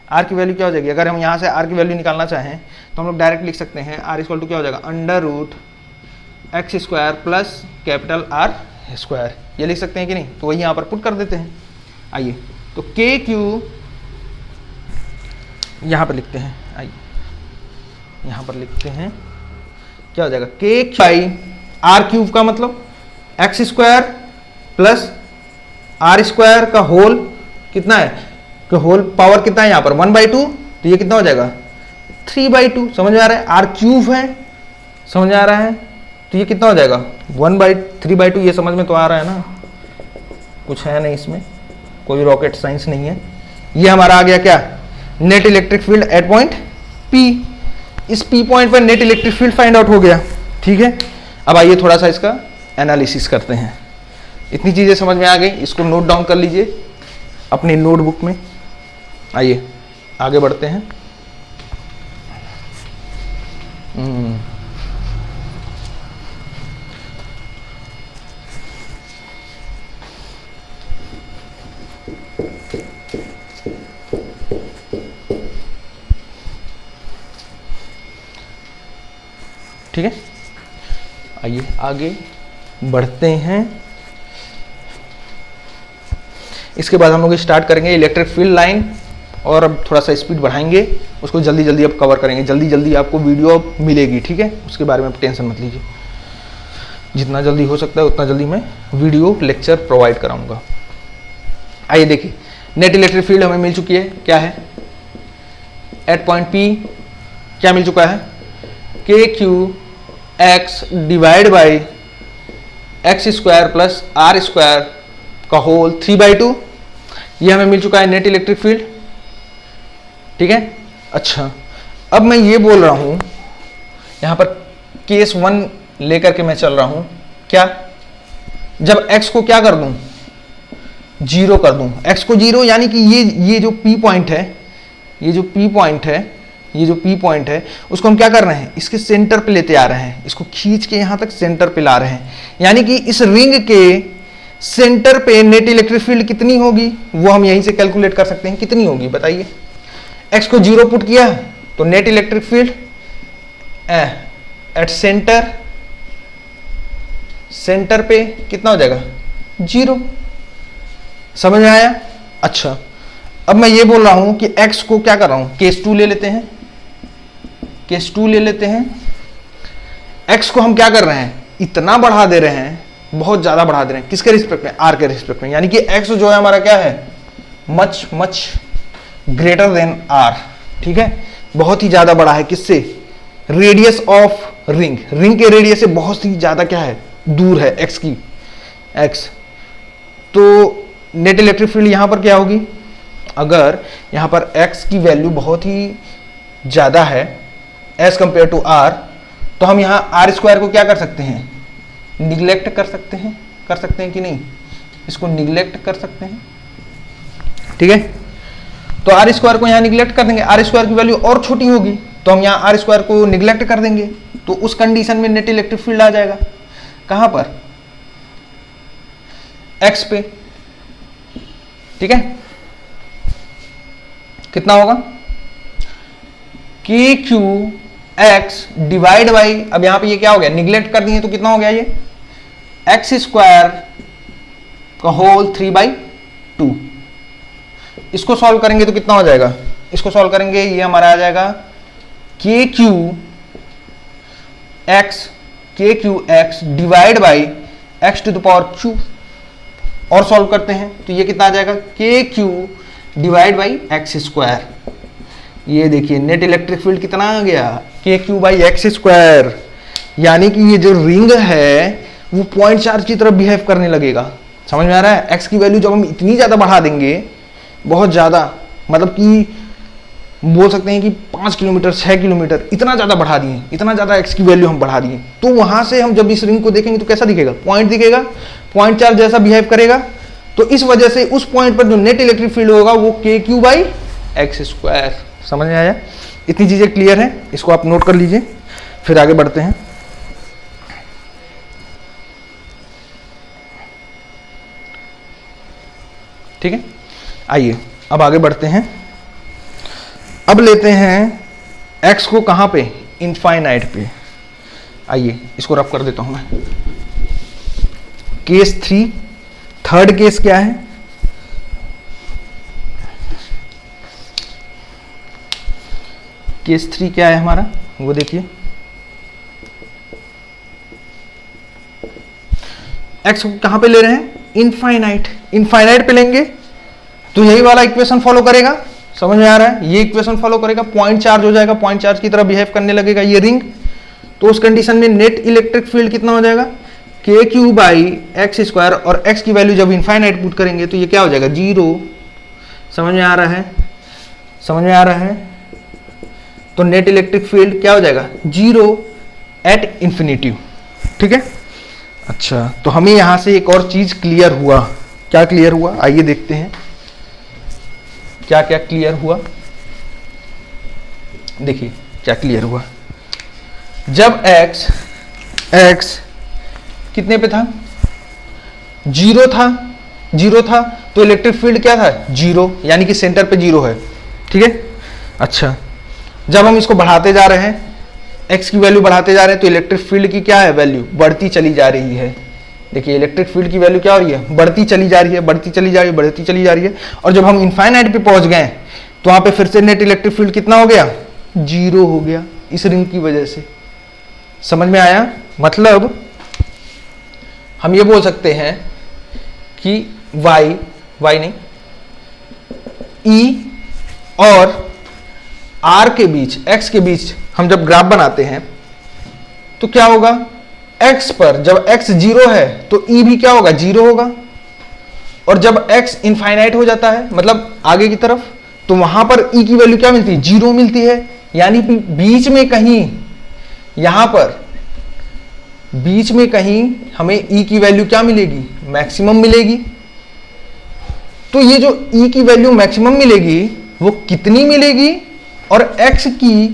आर की वैल्यू क्या हो जाएगी, अगर हम यहाँ से आर की वैल्यू निकालना चाहें तो हम लोग डायरेक्ट लिख सकते हैं, आर इक्वल टू क्या हो जाएगा under root x square plus capital R square, ये लिख सकते हैं कि नहीं, तो वही यहाँ पर पुट कर देते हैं। आइए तो के क्यू यहाँ पर लिखते हैं, आइए यहाँ पर लिखते हैं, क्या हो जाएगा के बाई आर क्यूब का मतलब X square plus are square का होल कितना है, कि होल पावर कितना है यहाँ पर 1/2, तो ये कितना हो जाएगा 3/2, समझ में आ रहा है, आर क्यूब है, समझ में आ रहा है, तो ये कितना हो जाएगा 1/3/2, ये समझ में तो आ रहा है ना, कुछ है नहीं इसमें, कोई रॉकेट साइंस नहीं है, ये हमारा आ गया क्या, net electric field at point P, इस पी पॉइंट पर net electric field find out हो गया, ठीक है। अब आइए थोड़ा सा इसका एनालिसिस करते हैं, इतनी चीजें समझ में आ गई, इसको नोट डाउन कर लीजिए अपनी नोटबुक में। आइए आगे बढ़ते हैं। ठीक है, आइए आगे बढ़ते हैं। इसके बाद हम लोग स्टार्ट करेंगे इलेक्ट्रिक फील्ड लाइन, और अब थोड़ा सा स्पीड बढ़ाएंगे, उसको जल्दी जल्दी अब कवर करेंगे, जल्दी जल्दी आपको वीडियो मिलेगी, ठीक है, उसके बारे में टेंशन मत लीजिए, जितना जल्दी हो सकता है उतना जल्दी मैं वीडियो लेक्चर प्रोवाइड कराऊंगा। आइए देखिए, नेट इलेक्ट्रिक फील्ड हमें मिल चुकी है, क्या है एट पॉइंट पी, क्या मिल चुका है के Q X divide by X square plus are square का होल 3/2, ये हमें मिल चुका है नेट इलेक्ट्रिक फील्ड, ठीक है। अच्छा, अब मैं ये बोल रहा हूं, यहां पर केस 1 लेकर के मैं चल रहा हूं, क्या, जब x को क्या कर दूं, 0 कर दूं, x को 0, यानी कि ये जो P पॉइंट है, ये जो P पॉइंट है उसको हम क्या कर रहे हैं, इसके सेंटर पे लेते आ रहे हैं, इसको खींच के यहां तक सेंटर पे ला रहे हैं, यानी कि इस रिंग के सेंटर पे नेट इलेक्ट्रिक फील्ड कितनी होगी वो हम यहीं से कैलकुलेट कर सकते हैं, कितनी होगी बताइए। x को 0 पुट किया तो net electric field at centre पे कितना हो जाएगा 0, समझ में आया। अच्छा, अब मैं ये बोल रहा हूं कि x को क्या कर रहा हूं, केस 2 ले लेते हैं, केस 2 ले लेते हैं, x को हम क्या कर रहे हैं, इतना बढ़ा दे रहे हैं, बहुत ज्यादा बढ़ा दे रहे हैं। किसके रिस्पेक्ट में? आर के रिस्पेक्ट में। यानी कि एक्स जो है हमारा क्या है? Much much greater than R. ठीक है, बहुत ही ज्यादा बड़ा है। किससे? रेडियस ऑफ रिंग, रिंग के रेडियस से बहुत ही ज्यादा क्या है? दूर है एक्स की, एक्स। तो नेट इलेक्ट्रिक फील्ड यहां पर क्या होगी? अगर यहां पर एक्स की वैल्यू बहुत ही ज्यादा है एज कंपेयर टू आर, तो हम यहां आर स्क्वायर को क्या कर सकते हैं? निगलेक्ट कर सकते हैं कि नहीं? इसको निगलेक्ट कर सकते हैं। ठीक है, तो आर स्क्वायर को यहां निगलेक्ट कर देंगे। आर स्क्वायर की वैल्यू और छोटी होगी तो हम यहां आर स्क्वायर को निगलेक्ट कर देंगे, तो उस कंडीशन में नेट इलेक्ट्रिक फील्ड आ जाएगा कहां पर? एक्स पे। ठीक है, कितना होगा? के क्यू एक्स डिवाइड बाई, अब यहां पे ये क्या हो गया? निगलेक्ट कर दिए तो कितना हो गया? ये एक्स स्क्वायर का होल 3/2। इसको सॉल्व करेंगे तो कितना हो जाएगा? इसको सॉल्व करेंगे ये हमारा आ जाएगा के Q X divide by X to the power Q. और सॉल्व करते हैं तो ये कितना आ जाएगा? के Q divide by X square. ये देखिए नेट इलेक्ट्रिक फील्ड कितना आ गया? के क्यू बाई एक्स स्क्वायर। यानी कि ये जो रिंग है वो पॉइंट चार्ज की तरफ बिहेव करने लगेगा। समझ में आ रहा है? एक्स की वैल्यू जब हम इतनी ज्यादा बढ़ा देंगे, बहुत ज्यादा, मतलब कि बोल सकते हैं कि 5 किलोमीटर 6 किलोमीटर इतना ज्यादा बढ़ा दिए, इतना ज्यादा एक्स की वैल्यू हम बढ़ा दिए, तो वहां से हम जब इस रिंग को देखेंगे तो कैसा दिखेगा? पॉइंट दिखेगा, पॉइंट चार्ज जैसा बिहेव करेगा। तो इस वजह से उस पॉइंट पर जो नेट इलेक्ट्रिक फील्ड होगा वो के क्यू बाई एक्स स्क्वायर। समझ में आया? इतनी चीजें क्लियर है, इसको आप नोट कर लीजिए, फिर आगे बढ़ते हैं। ठीक है, आइए अब आगे बढ़ते हैं। अब लेते हैं x को कहां पे? इनफाइनाइट पे। आइए इसको रफ कर देता हूं मैं। केस 3, थर्ड केस क्या है? केस 3 क्या है हमारा वो देखिए। x को कहां पे ले रहे हैं? इनफाइनाइट। इनफाइनाइट पे लेंगे तो यही वाला इक्वेशन फॉलो करेगा। समझ में आ रहा है? ये इक्वेशन फॉलो करेगा, पॉइंट चार्ज हो जाएगा, पॉइंट चार्ज की तरह बिहेव करने लगेगा ये रिंग। तो उस कंडीशन में नेट इलेक्ट्रिक फील्ड कितना हो जाएगा? के क्यू बाई एक्स स्क्वायर, और एक्स की वैल्यू जब इनफाइनाइट पुट करेंगे तो ये क्या हो जाएगा? 0। समझ में आ रहा है? समझ में आ रहा है? तो नेट इलेक्ट्रिक फील्ड क्या हो जाएगा? 0 एट इंफिनिटी। ठीक है, अच्छा, तो हमें यहां से एक और चीज क्लियर हुआ। क्या क्लियर हुआ? आइए देखते हैं क्या क्या क्लियर हुआ। देखिए क्या क्लियर हुआ। जब x कितने पे था? 0 था, तो इलेक्ट्रिक फील्ड क्या था? 0, यानी कि सेंटर पे 0 है। ठीक है, अच्छा, जब हम इसको बढ़ाते जा रहे हैं, x की वैल्यू बढ़ाते जा रहे हैं, तो इलेक्ट्रिक फील्ड की क्या है? वैल्यू बढ़ती चली जा रही है। देखिए इलेक्ट्रिक फील्ड की वैल्यू क्या हो रही है? बढ़ती चली जा रही है, बढ़ती चली जा रही है, बढ़ती चली जा रही है। और जब हम इनफाइनाइट पे पहुंच गए तो वहां पे फिर से नेट इलेक्ट्रिक फील्ड कितना हो गया? 0 हो गया, इस रिंग की वजह से। समझ में आया? मतलब हम ये बोल सकते हैं कि y नहीं, E और R के बीच, x के बीच हम जब ग्राफ बनाते हैं तो क्या होगा? x पर जब x 0 है तो E भी क्या होगा? 0 होगा। और जब x इनफाइनाइट हो जाता है, मतलब आगे की तरफ, तो वहां पर E की वैल्यू क्या मिलती है? 0 मिलती है। यानी बीच में कहीं, यहां पर बीच में कहीं हमें E की वैल्यू क्या मिलेगी? मैक्सिमम मिलेगी। तो ये जो E की वैल्यू मैक्सिमम मिलेगी वो कितनी मिलेगी और x की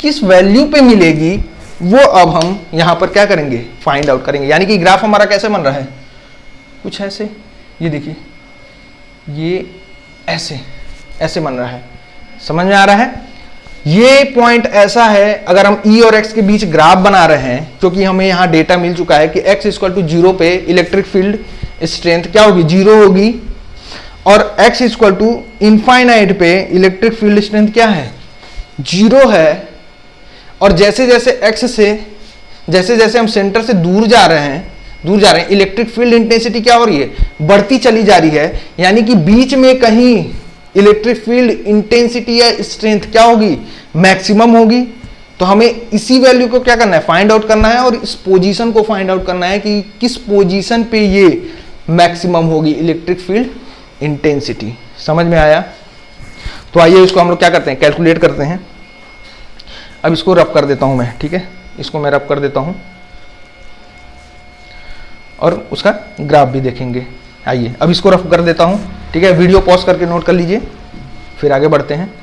किस वैल्यू पे मिलेगी, वो अब हम यहां पर क्या करेंगे? फाइंड आउट करेंगे। यानी कि ग्राफ हमारा कैसे बन रहा है? कुछ ऐसे, ये देखिए, ये ऐसे बन रहा है। समझ में आ रहा है? ये पॉइंट ऐसा है, अगर हम E और x के बीच ग्राफ बना रहे हैं, क्योंकि हमें यहां डेटा मिल चुका है कि x इक्वल टू 0 पे इलेक्ट्रिक फील्ड स्ट्रेंथ क्या होगी? 0 होगी, और x इक्वल टू इनफाइनाइट पे इलेक्ट्रिक फील्ड स्ट्रेंथ क्या है? 0 है। और जैसे जैसे x से, जैसे जैसे हम सेंटर से दूर जा रहे हैं, दूर जा रहे हैं, इलेक्ट्रिक फील्ड इंटेंसिटी क्या हो रही है, बढ़ती चली जा रही है, यानी कि बीच में कहीं इलेक्ट्रिक फील्ड इंटेंसिटी या स्ट्रेंथ क्या होगी, मैक्सिमम होगी। तो हमें इसी वैल्यू को क्या करना है, फाइंड आउट करना है, और इस पोजीशन को फाइंड आउट करना है कि किस पोजीशन पे ये मैक्सिमम होगी इलेक्ट्रिक फील्ड इंटेंसिटी। समझ में आया? तो आइए इसको हम लोग क्या करते हैं, कैलकुलेट करते हैं। अब इसको रब कर देता हूं मैं, ठीक है, इसको मैं रब कर देता हूं और उसका ग्राफ भी देखेंगे। आइए अब इसको रफ कर देता हूं, ठीक है, वीडियो पॉज करके नोट कर लीजिए, फिर आगे बढ़ते हैं।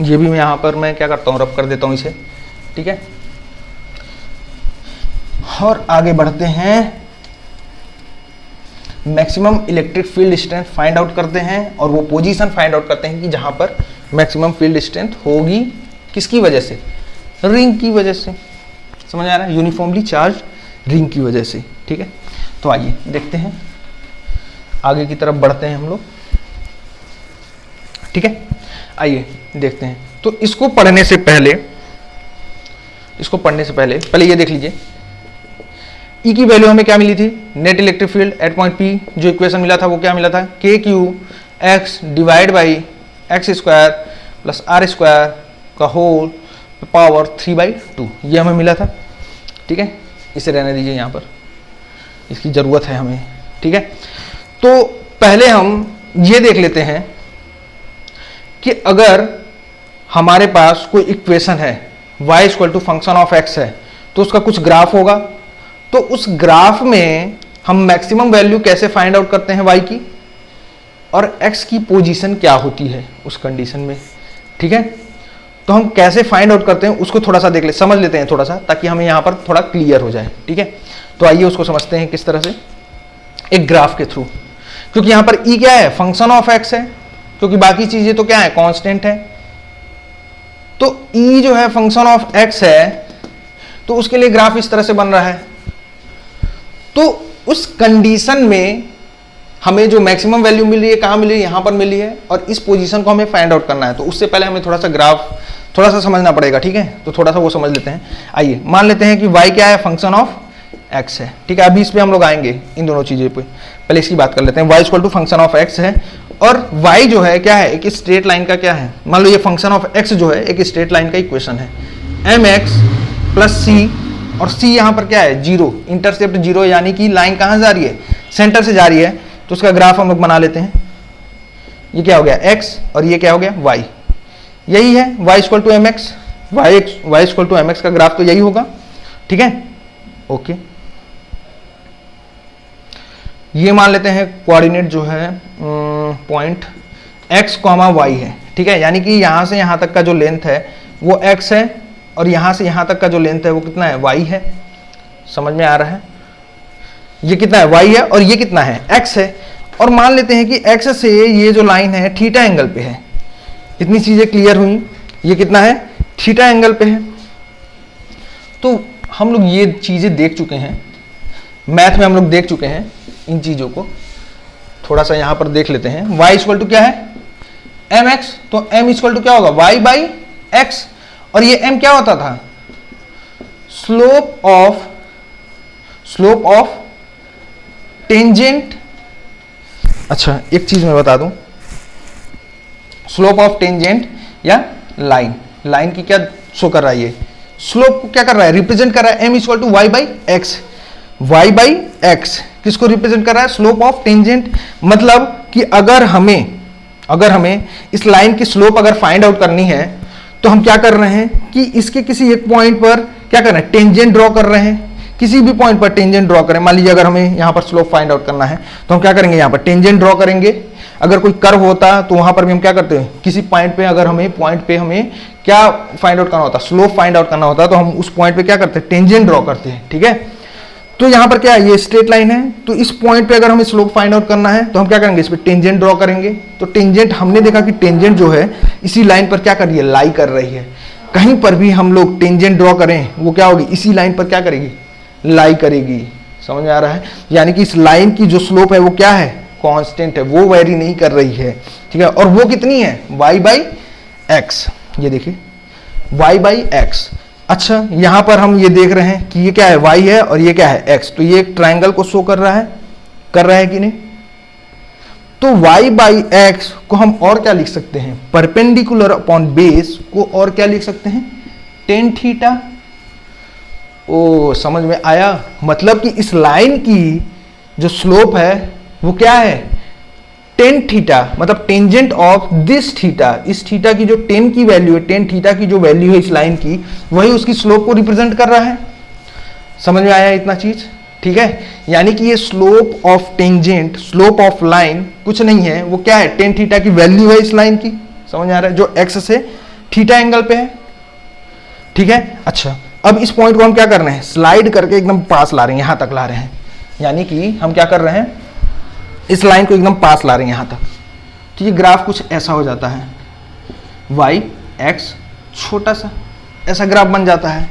ये भी मैं यहाँ पर मैं क्या करता हूँ, रब कर देता हूँ इसे, ठीक है, और आगे बढ़ते हैं। Maximum electric field strength find out करते हैं और वो पोजीशन फाइंड आउट करते हैं कि जहाँ पर मैक्सिमम फील्ड स्ट्रेंथ होगी, किसकी वजह से, रिंग की वजह से। समझ आ रहा है, यूनिफॉर्मली चार्ज रिंग की वजह से, ठीक है। तो आइए देखते हैं, आगे की तरफ बढ़ते हैं हम लोग, ठीक है। आइए देखते हैं। तो इसको पढ़ने से पहले ये देख लीजिए, E की वैल्यू हमें क्या मिली थी, net electric field at point P, जो इक्वेशन मिला था वो क्या मिला था, KQ x divide by X square plus are square का होल पावर 3/2, ये हमें मिला था, ठीक है। इसे रहने दीजिए यहाँ पर, इसकी ज़रूरत है हमें, ठीक है। तो पहले हम ये देख लेते हैं कि अगर हमारे पास कोई इक्वेशन है y equal to function of x है, तो उसका कुछ ग्राफ होगा। तो उस ग्राफ में हम मैक्सिमम वैल्यू कैसे फाइंड आउट करते हैं y की, और x की पोजीशन क्या होती है उस कंडीशन में, ठीक है। तो हम कैसे फाइंड आउट करते हैं उसको थोड़ा सा समझ लेते हैं थोड़ा सा, ताकि हमें यहाँ पर थोड़ा क्लियर हो जाए, ठीक है। तो आइए उसको समझते हैं किस तरह से, एक ग्राफ के थ्रू। क्योंकि यहाँ पर E क्या है, फंक्शन ऑफ x है, क्योंकि बाकी चीजें तो क्या है, कांस्टेंट है। तो E जो है फंक्शन ऑफ x है, तो उसके लिए ग्राफ इस तरह से बन रहा है। तो उस कंडीशन में हमें जो मैक्सिमम वैल्यू मिल रही है, कहाँ मिल रही है, यहाँ पर मिली है, और इस पोजीशन को हमें फाइंड आउट करना है। तो उससे पहले हमें थोड़ा सा ग्राफ थोड़ा सा समझना पड़ेगा, ठीक है। तो थोड़ा सा वो समझ लेते हैं। आइए मान लेते हैं कि y क्या है, फंक्शन ऑफ x है, ठीक है। अभी इस पे हम लोग आएंगे, इन दोनों चीजें पे पहले इसकी बात कर लेते हैं। y equal to function of x है, और y जो है क्या है, एक स्ट्रेट लाइन का क्या है, मान लो ये फंक्शन ऑफ x जो है एक स्ट्रेट लाइन का इक्वेशन है, mx प्लस c, और c यहाँ पर क्या है, जीरो, इंटरसेप्ट जीरो, यानी कि लाइन कहाँ जा रही है, सेंटर से जा रही है। तो उसका ग्राफ हम लोग बना लेते हैं। ये क्या हो गया x, और ये क्या हो गया y, यही है y equal to M X, y equal to M X का ग्राफ तो यही होगा, ठीक है। ओके, ये मान लेते हैं कोऑर्डिनेट जो है पॉइंट x, y है, ठीक है। यानी कि यहाँ से यहाँ तक का जो लेंथ है वो x है, और यहाँ से यहाँ तक का जो लेंथ है वो कितना है, y है। समझ में आ रहा है, ये कितना है, y है, और ये कितना है, x है। और मान लेते हैं कि x से ये जो लाइन है थीटा एंगल पे है। इतनी चीजें क्लियर हुई, ये कितना है, थीटा एंगल पे है। तो हम लोग ये चीजें देख चुके हैं, मैथ में हम लोग देख चुके हैं इन चीजों को। थोड़ा सा यहाँ पर देख लेते हैं। y इक्वल टू क्या है, mx, तो m इक्वल टू क्या होगा, y बाई एक्स, और ये m क्या होता था, स्लोप ऑफ टेंजेंट। अच्छा एक चीज मैं बता दूं, स्लोप ऑफ टेंजेंट या लाइन की क्या शो कर रहा है, ये स्लोप को क्या कर रहा है, रिप्रेजेंट कर रहा है। m equal to y by X, y by X किसको रिप्रेजेंट कर रहा है, स्लोप ऑफ टेंजेंट। मतलब कि अगर हमें इस लाइन की स्लोप अगर फाइंड आउट करनी है, तो हम क्या कर रहे हैं कि इसके किसी एक पॉइंट पर क्या कर रहे हैं, टेंजेंट ड्रॉ कर रहे हैं। किसी भी पॉइंट पर टेंजेंट ड्रॉ करें, मान लीजिए अगर हमें यहाँ पर स्लोप फाइंड आउट करना है, तो हम क्या करेंगे, यहाँ पर टेंजेंट ड्रॉ करेंगे। अगर कोई कर्व होता तो वहां पर भी हम क्या करते हैं, किसी पॉइंट पे अगर हमें पॉइंट पे हमें क्या फाइंड आउट करना होता, स्लोप फाइंड आउट करना होता, तो हम उस पॉइंट पे क्या करते हैं, टेंजेंट ड्रॉ करते हैं। ठीक है, तो यहां पर क्या है, ये स्ट्रेट लाइन है, तो इस पॉइंट पे अगर हमें स्लोप फाइंड आउट करना है तो हम क्या करेंगे, इस पे टेंजेंट ड्रॉ करेंगे। तो टेंजेंट हमने देखा कि टेंजेंट जो है इसी लाइन पर क्या कर रही है, लाई कर रही है। कहीं पर भी हम लोग टेंजेंट ड्रॉ करें वो क्या होगी, इसी लाइन पर क्या करेगी, लाई करेगी। समझ में आ रहा है, यानी कि इस लाइन की जो स्लोप है वो क्या है, कांस्टेंट है, वो वेरी नहीं कर रही है। ठीक है, और वो कितनी है, y बाई एक्स, ये देखिए y बाई एक्स। अच्छा, यहां पर हम ये देख रहे हैं कि ये क्या है, y है और ये क्या है, x, तो ये एक ट्रायंगल को शो कर रहा है कि नहीं। तो y बाई एक्स को हम और क्या लिख सकते हैं, परपेंडिकुलर अपॉन बेस को और क्या लिख सकते हैं, टेन थीटा। ओ, समझ में आया, मतलब कि इस लाइन की जो स्लोप है वो क्या है, टेन थीटा, मतलब टेंजेंट ऑफ दिस थीटा, इस थीटा की जो 10 की वैल्यू है, टेन थीटा की जो वैल्यू है इस लाइन की, वही उसकी स्लोप को रिप्रेजेंट कर रहा है। समझ में आया इतना चीज। ठीक है, यानी कि ये slope of tangent, slope of line कुछ नहीं है, वो क्या है, टेन थीटा की वैल्यू है इस लाइन की। समझ में आ रहा है, जो एक्स से थीटा एंगल पे है। ठीक है, अच्छा, अब इस पॉइंट को हम क्या कर रहे हैं, स्लाइड करके एकदम पास ला रहे हैं, यहां तक ला रहे हैं, यानी कि हम क्या कर रहे हैं, इस लाइन को एकदम पास ला रहे हैं यहां तक। तो ये ग्राफ कुछ ऐसा हो जाता है, y x छोटा सा ऐसा ग्राफ बन जाता है,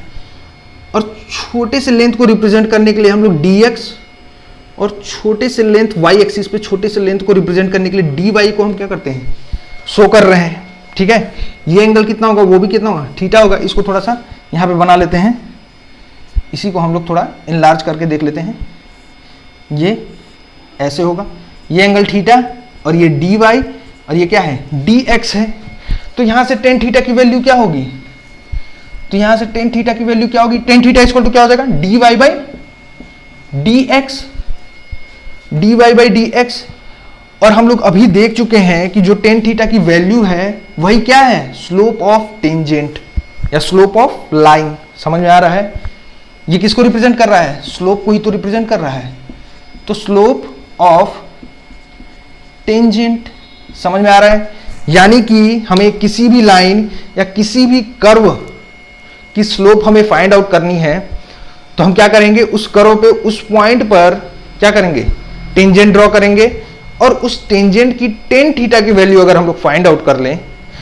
और छोटे से लेंथ को रिप्रेजेंट करने के लिए हम लोग dx, और छोटे से लेंथ y एक्सिस पे छोटे से लेंथ को रिप्रेजेंट करने के लिए dy को हम क्या करते हैं, शो कर रहे हैं। ठीक है, ये एंगल कितना होगा, वो भी कितना होगा, थीटा होगा। इसको थोड़ा सा यहां पे बना लेते हैं, इसी को हम लोग थोड़ा इनलार्ज करके देख लेते हैं, ये ऐसे होगा, ये एंगल थीटा और ये dy और ये क्या है, dx है। तो यहां से टेन थीटा की वैल्यू क्या होगी, तो यहां से टेन थीटा की वैल्यू क्या होगी, टेन थीटा इक्वल टू क्या हो जाएगा, dy by dx, dy by dx। और हम लोग अभी देख चुके हैं कि जो टेन थीटा की वैल्यू है वही क्या है, स्लोप ऑफ टेंजेंट या स्लोप ऑफ लाइन। समझ में आ रहा है, ये किसको रिप्रेजेंट कर रहा है, स्लोप को ही तो रिप्रेजेंट कर रहा है। तो स्लोप ऑफ टेंजेंट, समझ में आ रहा है, यानी कि हमें किसी भी लाइन या किसी भी कर्व की स्लोप हमें फाइंड आउट करनी है, तो हम क्या करेंगे, उस कर्व पे उस पॉइंट पर क्या करेंगे, टेंजेंट ड्रॉ करेंगे, और उस टेंजेंट की टेन थीटा की वैल्यू अगर हम लोग फाइंड आउट कर लें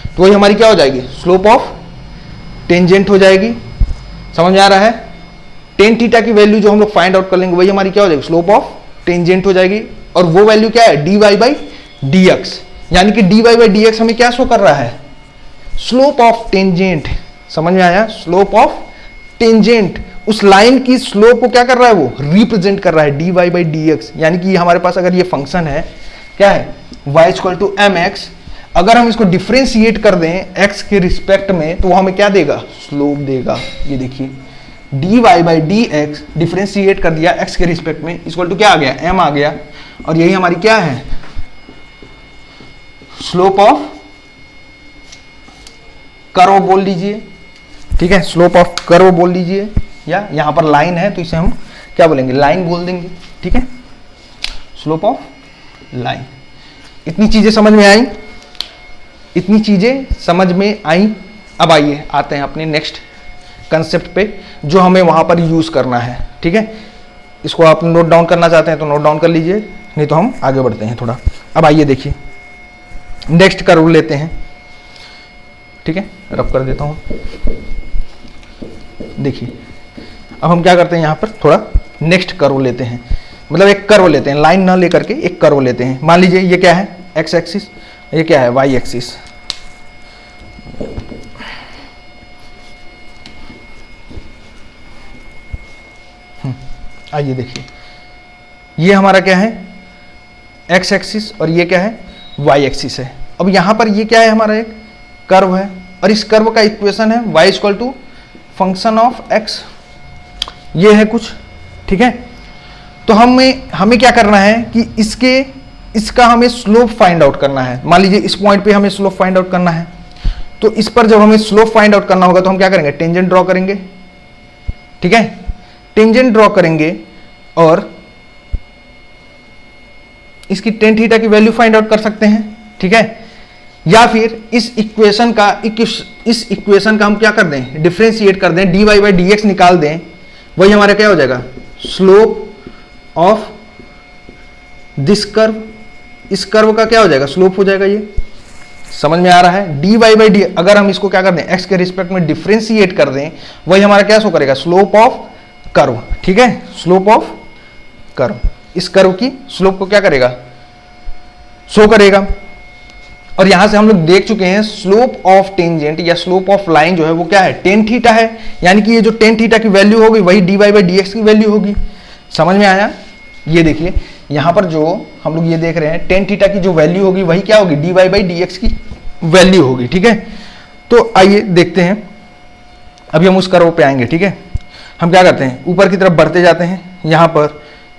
तो वही हमारी क्या हो जाएगी, स्लोप ऑफ टेंजेंट हो जाएगी। समझ में आ रहा है, टेन थीटा की वैल्यू जो हम लोग फाइंड आउट कर लेंगे वही हमारी क्या हो जाएगी, स्लोप ऑफ टेंजेंट हो जाएगी। और वो वैल्यू क्या है, dy बाई dx, यानी कि dy बाई dx हमें क्या शो कर रहा है, स्लोप ऑफ टेंजेंट। समझ में आया, स्लोप ऑफ टेंजेंट, उस लाइन की स्लोप को क्या कर रहा है, वो रिप्रेजेंट कर रहा है, dy बाई dx। यानी कि हमारे पास अगर ये फंक्शन है, क्या है, y इक्वल टू mx, अगर हम इसको डिफ्रेंशिएट कर दें x के रिस्पेक्ट में तो वो हमें क्या देगा, स्लोप देगा। ये देखिए dy बाई dx डिफ्रेंशिएट कर दिया x के रिस्पेक्ट में, इक्वल टू क्या आ गया, m आ गया, और यही हमारी क्या है, स्लोप ऑफ कर्व बोल लीजिए। ठीक है, स्लोप ऑफ कर्व बोल लीजिए, या यहां पर लाइन है तो इसे हम क्या बोलेंगे, लाइन बोल देंगे। ठीक है, स्लोप ऑफ लाइन। इतनी चीजें समझ में आई, इतनी चीजें समझ में आई। अब आइए आते हैं अपने नेक्स्ट कंसेप्ट पे जो हमें वहां पर यूज करना है। ठीक है, इसको आप नोट डाउन करना चाहते हैं तो नोट डाउन कर लीजिए, नहीं तो हम आगे बढ़ते हैं थोड़ा। अब आइए देखिए, नेक्स्ट कर्व लेते हैं। ठीक है, रब कर देता हूं, देखिए अब हम क्या करते हैं, यहां पर थोड़ा नेक्स्ट कर्व लेते हैं, मतलब एक कर्व लेते हैं, लाइन ना लेकर के एक कर्व लेते हैं। मान लीजिए ये क्या है, एक्स एक्सिस, ये क्या है, वाई एक्सिस। आइए देखिए, ये हमारा क्या है, एक्स एक्सिस, और ये क्या है, वाई एक्सिस है। अब यहां पर ये क्या है, हमारा एक कर्व है, और इस कर्व का इक्वेशन है y equal to function of x, ये है कुछ। ठीक है, तो हमें क्या करना है कि इसका हमें स्लोप फाइंड आउट करना है। मान लीजिए इस पॉइंट पे हमें स्लोप फाइंड आउट करना है, तो इस पर जब हमें स्लोप फाइंड आउट करना होगा तो हम क्या करेंगे, टेंजेंट ड्रॉ करेंगे। ठीक है, टेंजेंट ड्रॉ करेंगे, और इसकी टेन थीटा की वैल्यू फाइंड आउट कर सकते हैं, ठीक है। या फिर इस इक्वेशन का हम क्या कर दें, डिफरेंशिएट कर दें, dy बाई डी एक्स निकाल दें, वही हमारा क्या हो जाएगा, स्लोप ऑफ दिस कर्व, इस कर्व का क्या हो जाएगा, स्लोप हो जाएगा। ये समझ में आ रहा है। dy बाई डी, अगर हम इसको क्या कर दें, x के रिस्पेक्ट में डिफरेंशिएट कर दें, वही हमारा क्या शो करेगा, स्लोप ऑफ कर्व, ठीक है, स्लोप ऑफ कर्व। इस कर्व की स्लोप को क्या करेगा, शो करेगा। और यहां से हम लोग देख चुके हैं स्लोप ऑफ टेंजेंट या स्लोप ऑफ लाइन जो है वो क्या है, टेन थीटा है, यानी कि ये जो टेन थीटा की वैल्यू होगी वही dy बाई डी एक्स की वैल्यू होगी। समझ में आया। ये देखिए यहां पर जो हम लोग ये देख रहे हैं टेन थीटा की जो वैल्यू होगी वही क्या होगी, dy बाई डी एक्स की वैल्यू होगी, ठीक है। तो आइए देखते हैं, अभी हम उस कर्व पे आएंगे, ठीक है। हम क्या करते हैं, ऊपर की तरफ बढ़ते जाते हैं।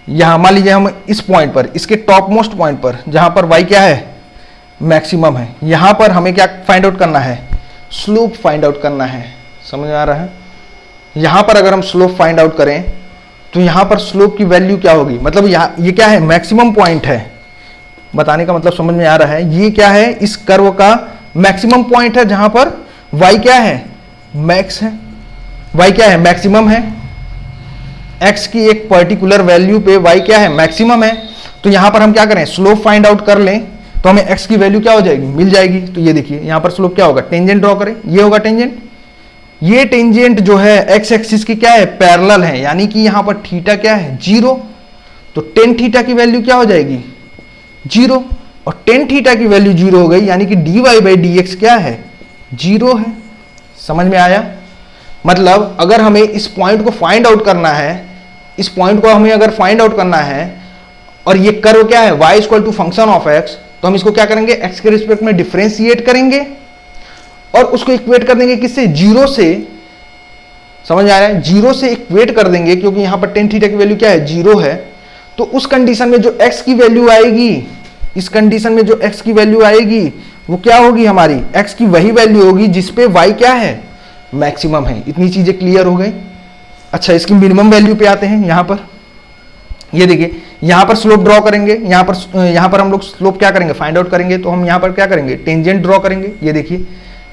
यहां मान लीजिए हम इस पॉइंट पर, इसके टॉप मोस्ट पॉइंट पर जहां पर y क्या है, मैक्सिमम है, यहां पर हमें क्या फाइंड आउट करना है, स्लोप फाइंड आउट करना है। समझ में आ रहा है। यहां पर अगर हम स्लोप फाइंड आउट करें तो यहां पर स्लोप की वैल्यू क्या होगी, मतलब ये क्या है, मैक्सिमम पॉइंट है। बताने का मतलब समझ में आ रहा है। ये क्या है, इस कर्व का मैक्सिमम पॉइंट है जहां पर y क्या है, मैक्स है, y क्या है, मैक्सिमम है। x की एक पर्टिकुलर वैल्यू पे y क्या है, मैक्सिमम है। तो यहां पर हम क्या करें, स्लोप फाइंड आउट कर लें तो हमें x की वैल्यू क्या हो जाएगी, मिल जाएगी। तो ये देखिए यहां पर स्लोप क्या होगा, टेंजेंट ड्रॉ करें, ये होगा टेंजेंट। ये टेंजेंट जो है x एक्सिस की क्या है, पैरेलल है, यानी कि यहां पर थीटा क्या है, 0। तो टेन थीटा की वैल्यू क्या हो जाएगी, 0। और टेन थीटा की वैल्यू 0 हो गई, यानी कि dy बाई डी एक्स क्या है, 0 है। समझ में आया। मतलब अगर हमें इस पॉइंट को फाइंड आउट करना है, इस पॉइंट को हमें अगर फाइंड आउट करना है और ये कर्व क्या है, y equal to function of x, तो हम इसको क्या करेंगे, x के रिस्पेक्ट में डिफरेंशिएट करेंगे और उसको इक्वेट कर देंगे किससे, 0 से। समझ आ रहा है, 0 से इक्वेट कर देंगे, क्योंकि यहां पर टेन थीटा की वैल्यू क्या है, 0 है। तो उस कंडीशन में जो x की वैल्यू आएगी, इस कंडीशन में जो x की वैल्यू आएगी वो क्या होगी, हमारी x की वही वैल्यू होगी जिसपे y क्या है, मैक्सिमम है। इतनी चीजें क्लियर हो गई। अच्छा, इसकी मिनिमम वैल्यू पे आते हैं। यहां पर ये देखिए, यहां पर स्लोप ड्रॉ करेंगे, यहां पर हम लोग स्लोप क्या करेंगे, फाइंड आउट करेंगे। तो हम यहां पर क्या करेंगे, टेंजेंट ड्रॉ करेंगे। ये देखिए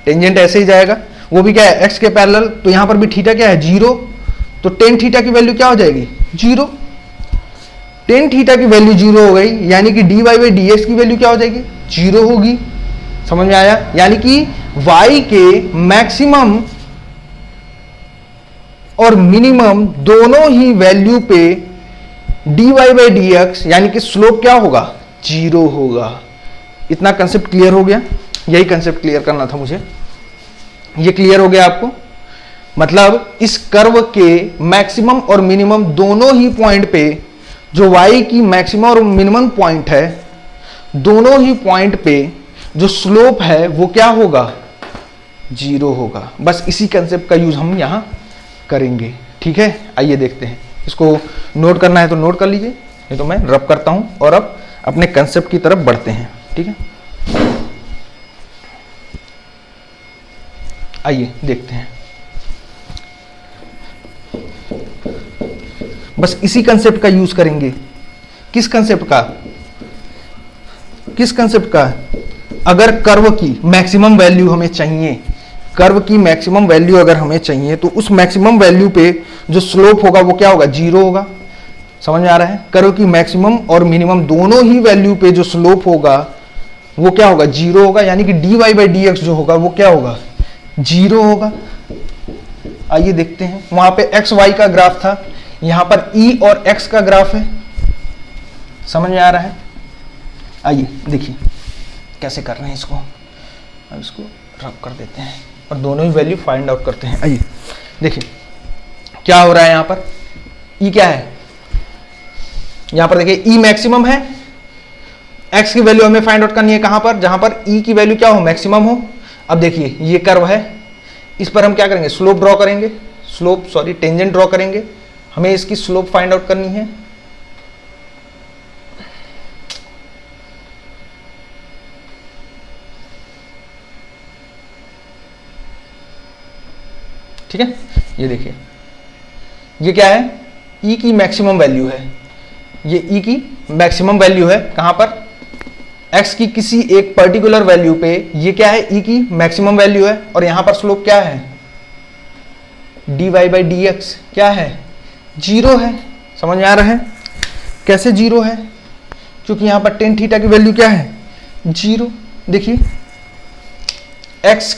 टेंजेंट ऐसे ही जाएगा, वो भी क्या है, x के पैरेलल। तो यहां पर भी थीटा क्या है, 0। तो टेन थीटा की वैल्यू क्या हो जाएगी, 0। टेन थीटा की वैल्यू 0 हो गई, यानी कि dy बाई डी एक्स की वैल्यू क्या हो जाएगी, 0 होगी। समझ में आया। यानी कि y के मैक्सिमम और मिनिमम दोनों ही वैल्यू पे dy बाई डी एक्स यानी कि स्लोप क्या होगा, 0 होगा। इतना कंसेप्ट क्लियर हो गया। यही कंसेप्ट क्लियर करना था मुझे। ये क्लियर हो गया आपको। मतलब इस कर्व के मैक्सिमम और मिनिमम दोनों ही पॉइंट पे, जो y की मैक्सिमम और मिनिमम पॉइंट है, दोनों ही पॉइंट पे जो स्लोप है वो क्या होगा, 0 होगा। बस इसी कंसेप्ट का यूज हम यहां करेंगे। ठीक है, आइए देखते हैं। इसको नोट करना है तो नोट कर लीजिए, नहीं तो मैं रब करता हूं और अब अपने कंसेप्ट की तरफ बढ़ते हैं। ठीक है, आइए देखते हैं। बस इसी कंसेप्ट का यूज करेंगे। किस कंसेप्ट का, किस कंसेप्ट का? अगर कर्व की मैक्सिमम वैल्यू हमें चाहिए, कर्व की मैक्सिमम वैल्यू अगर हमें चाहिए, तो उस मैक्सिमम वैल्यू पे जो स्लोप होगा वो क्या होगा, 0 होगा। समझ में आ रहा है? कर्व की मैक्सिमम और मिनिमम दोनों ही वैल्यू पे जो स्लोप होगा वो क्या होगा, 0 होगा। यानी कि dy बाई डी एक्स जो होगा वो क्या होगा, 0 होगा। आइए देखते हैं। वहां पे x y का ग्राफ था, यहां पर e और x का ग्राफ है। समझ में आ रहा है? आइए देखिए कैसे कर रहे हैं इसको। अब इसको रब कर देते हैं और दोनों ही वैल्यू फाइंड आउट करते हैं। आइए देखिए क्या हो रहा है। यहां पर e क्या है, यहां पर देखिए e मैक्सिमम है। x की वैल्यू हमें फाइंड आउट करनी है कहां पर, जहां पर e की वैल्यू क्या हो, मैक्सिमम हो। अब देखिए ये कर्व है, इस पर हम क्या करेंगे, स्लोप ड्रॉ करेंगे, टेंजेंट ड्रॉ करेंगे। हमें इसकी स्लोप फाइंड आउट करनी है। ठीक है, ये देखिए ये क्या है, e की मैक्सिमम वैल्यू है। ये e की मैक्सिमम वैल्यू है, कहां पर, x की किसी एक पर्टिकुलर वैल्यू पे, ये क्या है, e की मैक्सिमम वैल्यू है, और यहां पर स्लोप क्या है, dy बाई डी एक्स क्या है, 0 है। समझ में आ रहा है कैसे 0 है, क्योंकि यहां पर टेन थीटा की वैल्यू क्या है, 0। देखिए x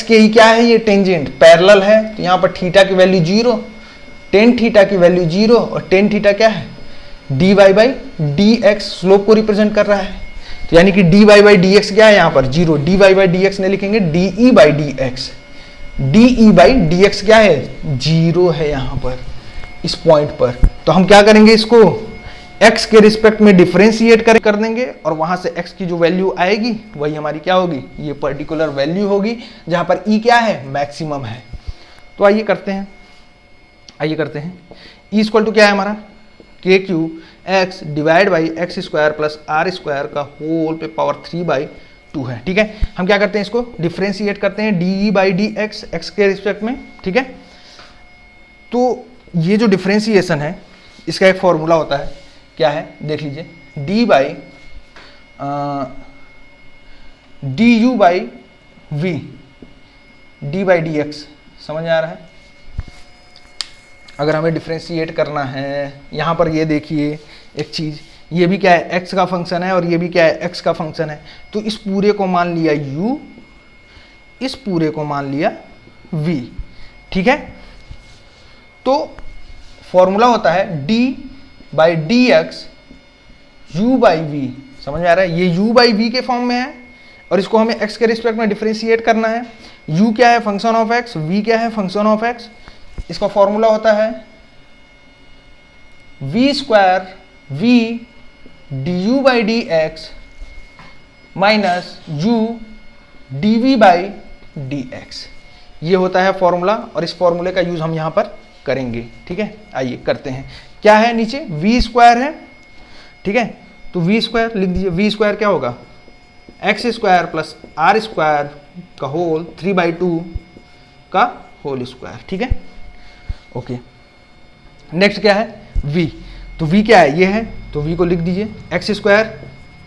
के ही क्या है, ये टेंजेंट पैरेलल है, तो यहां पर थीटा की वैल्यू 0, टेन थीटा की वैल्यू 0, और टेन थीटा क्या है, dy by D x slope को रिप्रेजेंट कर रहा है। तो यानी कि dy बाई डी एक्स क्या है यहाँ पर 0, dy बाई डी एक्स ने लिखेंगे de by D x, de by D x क्या है, 0 है यहाँ पर इस पॉइंट पर। तो हम क्या करेंगे, इसको x के रिस्पेक्ट में डिफरेंशिएट कर देंगे, और वहां से x की जो वैल्यू आएगी वही हमारी क्या होगी, ये पर्टिकुलर वैल्यू होगी, जहां पर e क्या है, मैक्सिमम है। तो आइए करते हैं e इक्वल टू क्या है हमारा, K Q X divide by X square plus are square का होल पे पावर 3/2 है। ठीक है, हम क्या करते हैं, इसको डिफरेंशिएट करते हैं D by D x, x के रिस्पेक्ट में। ठीक है, तो ये जो डिफरेंशिएशन है इसका एक फॉर्मूला होता है, क्या है देख लीजिए, D by D you by V D by D x. समझ में आ रहा है, अगर हमें डिफरेंशिएट करना है, यहाँ पर ये देखिए एक चीज़, ये भी क्या है, x का फंक्शन है, और ये भी क्या है, x का फंक्शन है। तो इस पूरे को मान लिया u, इस पूरे को मान लिया v। ठीक है, तो फॉर्मूला होता है d by D X U by V. समझ में आ रहा है, ये u बाई वी के फॉर्म में है, और इसको हमें x के रिस्पेक्ट में डिफरेंशिएट करना है। u क्या है, फंक्शन ऑफ x, v क्या है, फंक्शन ऑफ x। इसका फॉर्मूला होता है v square v d you by D x minus u d v by D x. ये होता है फॉर्मूला, और इस फॉर्मूले का यूज हम यहां पर करेंगे। ठीक है, आइए करते हैं। क्या है नीचे, v स्क्वायर है। ठीक है, तो v स्क्वायर लिख दीजिए, v स्क्वायर क्या होगा, x square plus are square का होल 3/2 का होल स्क्वायर। ठीक है, ओके। नेक्स्ट क्या है, v, तो v क्या है, ये है, तो v को लिख दीजिए x square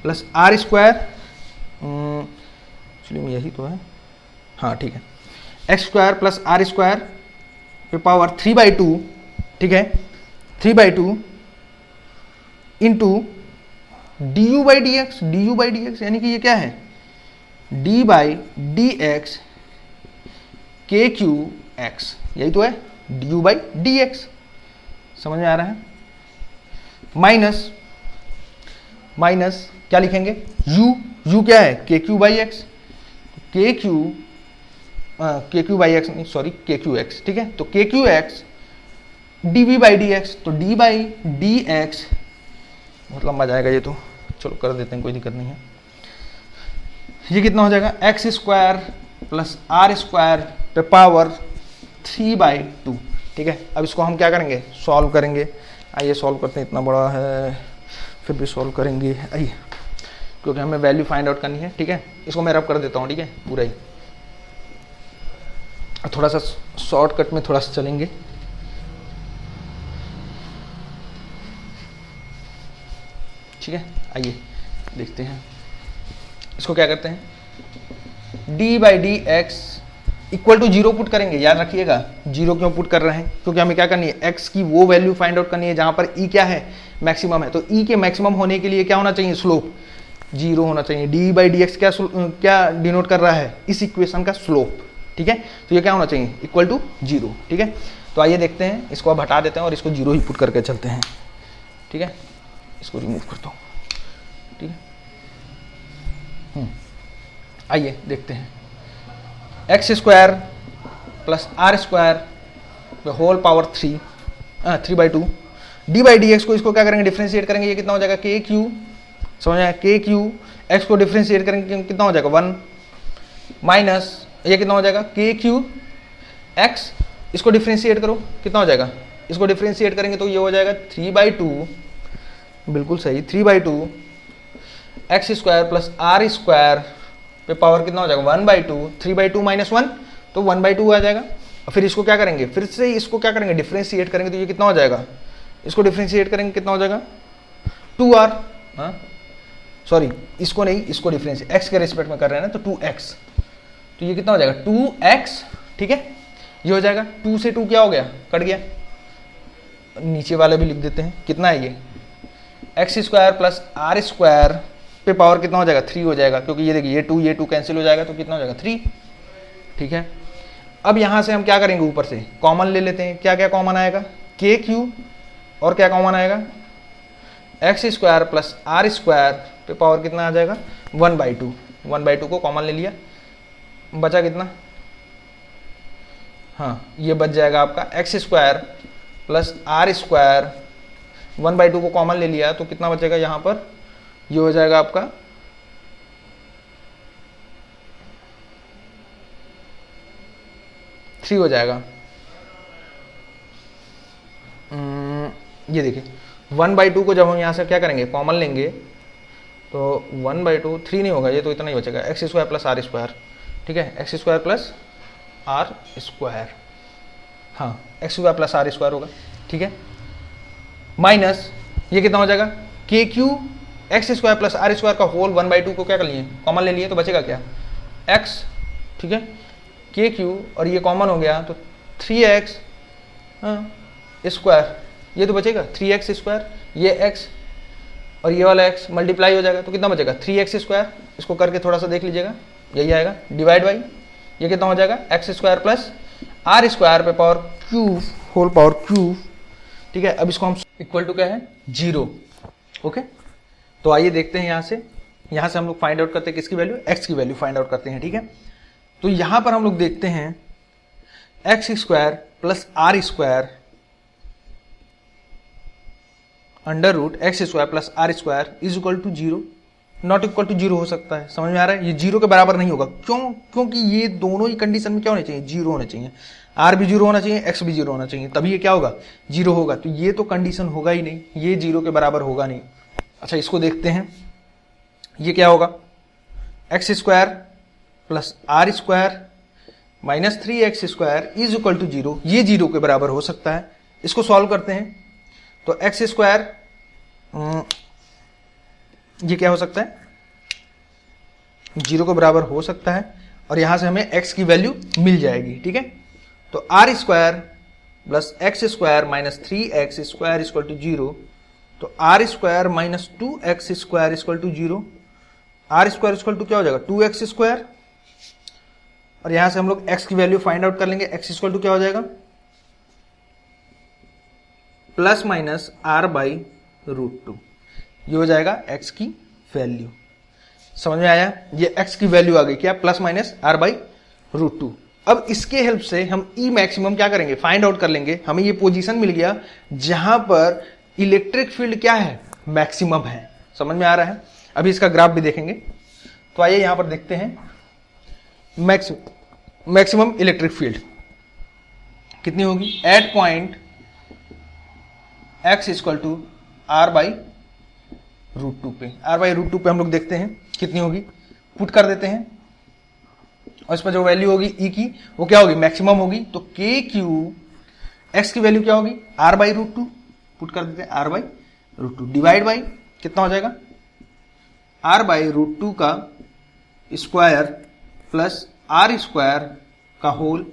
plus are square, चलिए यही तो है, हाँ ठीक है, x square plus are square पे पावर 3/2। ठीक है, 3/2 into d you by D x, d you by D x यानी कि ये क्या है, d by D x k Q x, यही तो है, d you by D x. समझ में आ रहा है, माइनस क्या लिखेंगे, u क्या है, के q by x, k q by x नहीं, सॉरी के क्यू एक्स। ठीक है, तो k Q x d v by D x, तो डी बाई डी एक्स, बहुत लंबा जाएगा ये तो, चलो कर देते हैं, कोई दिक्कत नहीं है। ये कितना हो जाएगा, x square plus are square पे पावर 3/2। ठीक है, अब इसको हम क्या करेंगे, सॉल्व करेंगे। आइए सॉल्व करते हैं, इतना बड़ा है फिर भी सॉल्व करेंगे, आइए, क्योंकि हमें वैल्यू फाइंड आउट करनी है। ठीक है, इसको मैं रब कर देता हूँ, ठीक है, पूरा ही, थोड़ा सा शॉर्टकट में थोड़ा सा चलेंगे। ठीक है, आइए देखते हैं, इसको क्या करते हैं, d by D x equal to 0 put करेंगे। याद रखिएगा 0 क्यों पुट कर रहे हैं, क्योंकि हमें क्या करनी है, x की वो वैल्यू फाइंड आउट करनी है जहां पर e क्या है, मैक्सिमम है। तो e के मैक्सिमम होने के लिए क्या होना चाहिए, स्लोप 0 होना चाहिए। d बाई डी एक्स क्या डिनोट कर रहा है, इस इक्वेशन का स्लोप। ठीक है, तो ये क्या होना चाहिए, इक्वल टू 0। ठीक है, तो आइए देखते हैं, इसको अब हटा देते हैं और इसको 0 ही पुट करके चलते हैं। ठीक है, इसको रिमूव करता हूँ। ठीक है, आइए देखते हैं, x square plus are square whole power 3/2 d by D x को, इसको क्या करेंगे, डिफरेंशिएट करेंगे। ये कितना हो जाएगा, के क्यू, समझ आया, के क्यू एक्स को डिफरेंशिएट करेंगे कितना हो जाएगा 1, माइनस ये कितना हो जाएगा, के क्यू एक्स, इसको डिफरेंशिएट करो कितना हो जाएगा, इसको डिफरेंशिएट करेंगे तो ये हो जाएगा 3/2, बिल्कुल सही, 3/2 x square plus are square पे पावर कितना हो जाएगा 1/2, 3/2 माइनस 1 तो 1/2 आ जाएगा। और फिर इसको क्या करेंगे, फिर से इसको क्या करेंगे, डिफरेंशिएट करेंगे तो ये कितना हो जाएगा, इसको डिफ्रेंशिएट करेंगे कितना हो जाएगा 2r, हाँ सॉरी इसको नहीं, इसको डिफरेंशिएट x के रिस्पेक्ट में कर रहे हैं ना, तो 2x, तो ये कितना हो जाएगा 2x, ठीक है। ये हो जाएगा 2 से 2 क्या हो गया, कट गया। नीचे वाले भी लिख देते हैं, कितना है ये x square plus are square पे पावर कितना हो जाएगा 3 हो जाएगा, क्योंकि ये देखिए ये 2 कैंसिल हो जाएगा, तो कितना हो जाएगा 3, ठीक है। अब यहाँ से हम क्या करेंगे, ऊपर से कॉमन ले लेते हैं। क्या क्या कॉमन आएगा, के क्यू, और क्या कॉमन आएगा x square plus are square पे पावर कितना आ जाएगा 1/2, 1/2 को कॉमन ले लिया, बचा कितना, हाँ ये बच जाएगा आपका x square plus are square, 1/2 को कॉमन ले लिया तो कितना बचेगा यहाँ पर, ये हो जाएगा आपका 3 हो जाएगा। ये देखिए 1/2 को जब हम यहाँ से क्या करेंगे कॉमन लेंगे तो 1/2 3 नहीं होगा, ये तो इतना ही बचेगा X square plus are square, ठीक है, x square plus are square, हाँ X square plus are square होगा, ठीक है, माइनस ये कितना हो जाएगा के Q X square plus are square का होल 1/2 को क्या कर लिए कॉमन ले लिए, तो बचेगा क्या एक्स, ठीक है, के क्यू और ये कॉमन हो गया तो 3x स्क्वायर, ये तो बचेगा 3x स्क्वायर, ये x और ये वाला x मल्टीप्लाई हो जाएगा तो कितना बचेगा 3x स्क्वायर, इसको करके थोड़ा सा देख लीजिएगा, यही आएगा डिवाइड बाई ये कितना हो जाएगा x square plus are square पे power cube whole power cube, ठीक है। अब इसको हम इक्वल टू क्या है 0, ओके। तो आइए देखते हैं यहाँ से हम लोग फाइंड आउट करते हैं किसकी वैल्यू, x की वैल्यू फाइंड आउट करते हैं, ठीक है। तो यहाँ पर हम लोग देखते हैं x square plus are square under root x square plus are square is equal to 0, not equal to 0 हो सकता है, समझ में आ रहा है, ये 0 के बराबर नहीं होगा, क्यों, क्योंकि ये दोनों ही कंडीशन में क्या होने चाहिए 0 होने चाहिए, आर भी 0 होना चाहिए, एक्स भी 0 होना चाहिए, तभी ये क्या होगा 0 होगा, तो ये तो कंडीशन होगा ही नहीं, ये 0 के बराबर होगा नहीं। अच्छा इसको देखते हैं, ये क्या होगा x square plus are square minus 3x square is equal to 0, ये 0 के बराबर हो सकता है। इसको सॉल्व करते हैं तो एक्स स्क्वायर ये क्या हो सकता है 0 के बराबर हो सकता है, और यहां से हमें x की वैल्यू मिल जाएगी, ठीक है। तो r square plus x square minus 3x square equal to 0, तो r square minus 2x square equal to 0, r square equal to क्या हो जाएगा 2x स्क्वायर, और यहां से हम लोग x की वैल्यू फाइंड आउट कर लेंगे, x इक्वल टू क्या हो जाएगा plus minus r by root 2, ये हो जाएगा x की वैल्यू, समझ में आया, ये x की वैल्यू आ गई क्या plus minus r by root 2। अब इसके हेल्प से हम ई मैक्सिमम क्या करेंगे फाइंड आउट कर लेंगे, हमें ये पोजीशन मिल गया जहां पर इलेक्ट्रिक फील्ड क्या है मैक्सिमम है, समझ में आ रहा है। अभी इसका ग्राफ भी देखेंगे, तो आइए यहां पर देखते हैं मैक्सिमम इलेक्ट्रिक फील्ड कितनी होगी at point x equal to r by root 2 पे, आर बाई रूट 2 पे हम लोग देखते हैं कितनी होगी, पुट कर देते हैं और इस पर जो वैल्यू होगी ई की वो क्या होगी मैक्सिमम होगी, तो के क्यू एक्स की वैल्यू क्या होगी आर बाई रूट 2, पुट कर देते हैं r by root 2 divide by कितना हो जाएगा आर बाई रूट 2 का स्क्वायर प्लस आर स्क्वायर का होल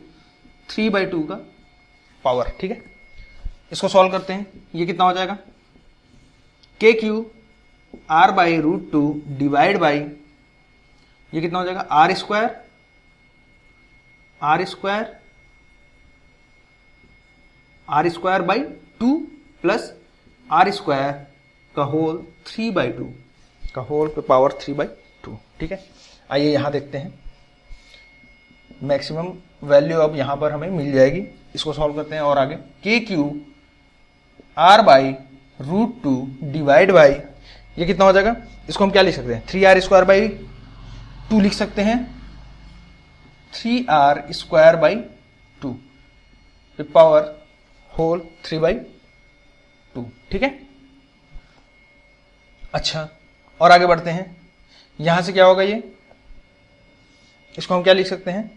3/2 का पावर, ठीक है। इसको सॉल्व करते हैं, ये कितना हो जाएगा के q r by root 2 divide by ये कितना हो जाएगा r square by 2 plus are square का होल 3/2 का होल पे पावर 3/2, ठीक है। आइए यहां देखते हैं मैक्सिमम वैल्यू अब यहां पर हमें मिल जाएगी, इसको सॉल्व करते हैं और आगे k q r by root 2 divide by ये कितना हो जाएगा, इसको हम क्या लिख सकते हैं 3r स्क्वायर बाई 2 लिख सकते हैं, 3r square by 2 power whole 3/2, ठीक है। अच्छा और आगे बढ़ते हैं, यहां से क्या होगा ये, इसको हम क्या लिख सकते हैं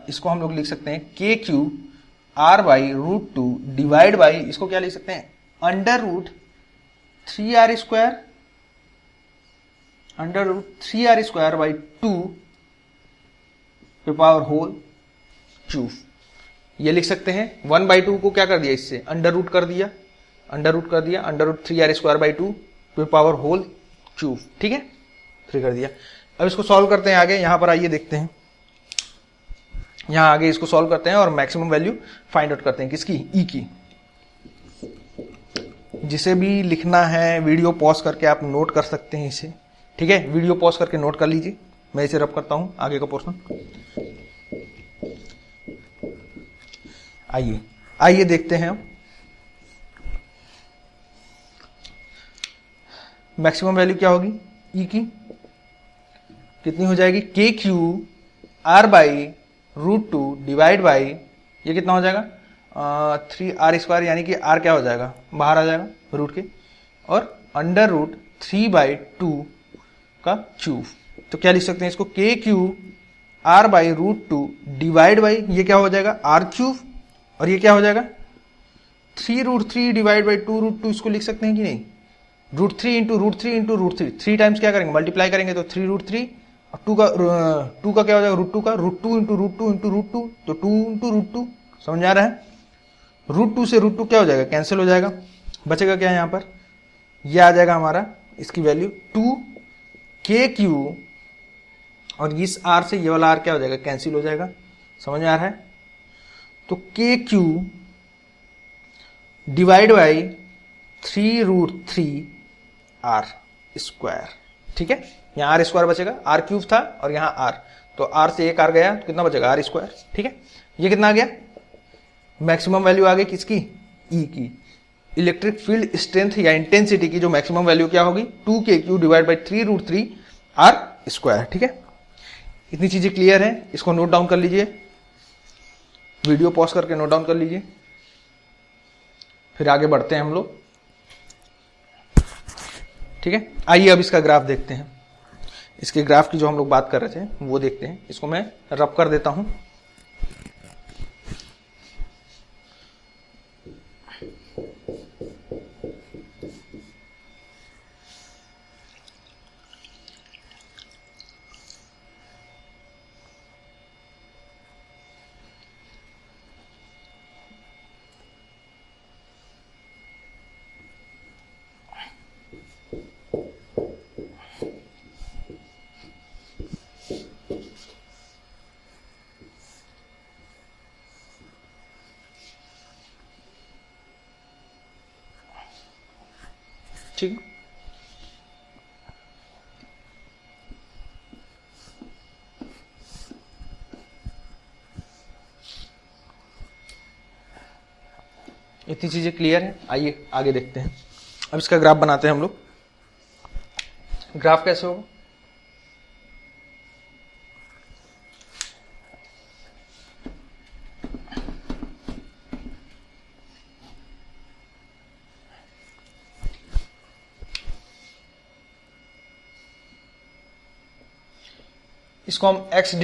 इसको हम लोग लिख सकते हैं k q r by root two divide by, इसको क्या लिख सकते हैं, under root 3r square, under root 3r square by 2 पे पावर होल क्यूब। ये लिख सकते हैं 1/2 को क्या कर दिया, इससे अंडर रूट कर दिया, अंडर रूट कर दिया, under root 3r square by 2 पे पावर होल क्यूब, ठीक है, 3 कर दिया। अब इसको सॉल्व करते हैं आगे, यहां पर आइए देखते हैं, यहां आगे इसको सॉल्व करते हैं और मैक्सिमम वैल्यू फाइंड आउट करते हैं, किसकी, ई की। जिसे भी लिखना है वीडियो पॉज करके आप नोट कर सकते हैं इसे, ठीक है, वीडियो पॉज करके नोट कर लीजिए, मैं इसे रब करता हूं आगे का पोर्शन। आइए आइए देखते हैं, मैक्सिमम वैल्यू क्या होगी ई की, कितनी हो जाएगी, k q r by root two divide by, ये कितना हो जाएगा 3r स्क्वायर, यानी कि r क्या हो जाएगा, बाहर आ जाएगा रूट के, और अंडर रूट 3/2 का क्यूब। तो क्या लिख सकते हैं इसको, k q r by root two divide by, ये क्या हो जाएगा आर क्यूब, और ये क्या हो जाएगा 3√3 डिवाइड बाई 2√2, इसको लिख सकते हैं कि नहीं, √3 इंटू √3 इंटू √3, 3 टाइम्स क्या करेंगे, मल्टीप्लाई करेंगे तो 3√3, और 2 का क्या हो जाएगा, √2 का, √2 इंटू √2 इंटू √2, तो 2 इंटू √2, समझ आ रहा है, √2 से √2 क्या हो जाएगा, कैंसिल हो जाएगा, बचेगा क्या यहाँ पर, ये आ जाएगा हमारा इसकी वैल्यू 2 के क्यू, और इस r से ये वाला r क्या हो जाएगा, कैंसिल हो जाएगा, समझ में आ रहा है, तो k Q divide by 3√3r square, ठीक है, यहाँ r स्क्वायर बचेगा, r क्यूब था और यहाँ r, तो r से एक r गया तो कितना बचेगा r स्क्वायर, ठीक है, ये कितना आ गया, मैक्सिमम वैल्यू आ गई किसकी, ई की, इलेक्ट्रिक फील्ड स्ट्रेंथ या इंटेंसिटी की जो मैक्सिमम वैल्यू क्या होगी, 2kq divide by 3√3r square, ठीक है। इतनी चीजें क्लियर है, इसको नोट डाउन कर लीजिए, वीडियो पॉज करके नोट डाउन कर लीजिए, फिर आगे बढ़ते हैं हम लोग, ठीक है। आइए अब इसका ग्राफ देखते हैं, इसके ग्राफ की जो हम लोग बात कर रहे थे वो देखते हैं, इसको मैं रब कर देता हूं, ठीक, इतनी चीजें क्लियर है। आइए आगे देखते हैं, अब इसका ग्राफ बनाते हैं हम लोग। ग्राफ कैसे होगा, इसको हम एक्स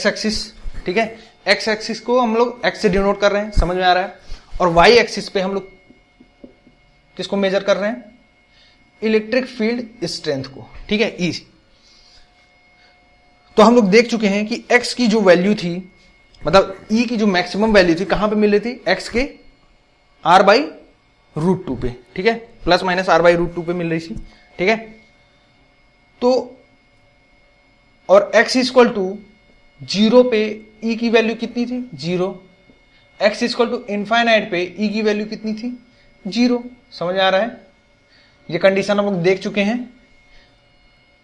एक्सिस, ठीक है, एक्स एक्सिस को हम लोग एक्स से डिनोट कर रहे हैं, समझ में आ रहा है, और वाई एक्सिस पे हम लोग किसको मेजर कर रहे हैं, इलेक्ट्रिक फील्ड स्ट्रेंथ को, ठीक है, ई। तो हम लोग देख चुके हैं कि एक्स की जो वैल्यू थी, मतलब ई की जो मैक्सिमम वैल्यू थी कहां पे मिल रही थी, एक्स के r बाई रूट टू पे, ठीक है, plus minus r by root two पे मिल रही थी, ठीक है। तो और x इक्वल टू 0 पे e की वैल्यू कितनी थी, 0, x इक्वल टू इनफाइनाइट पे e की वैल्यू कितनी थी, 0, समझ आ रहा है, ये कंडीशन हम लोग देख चुके हैं।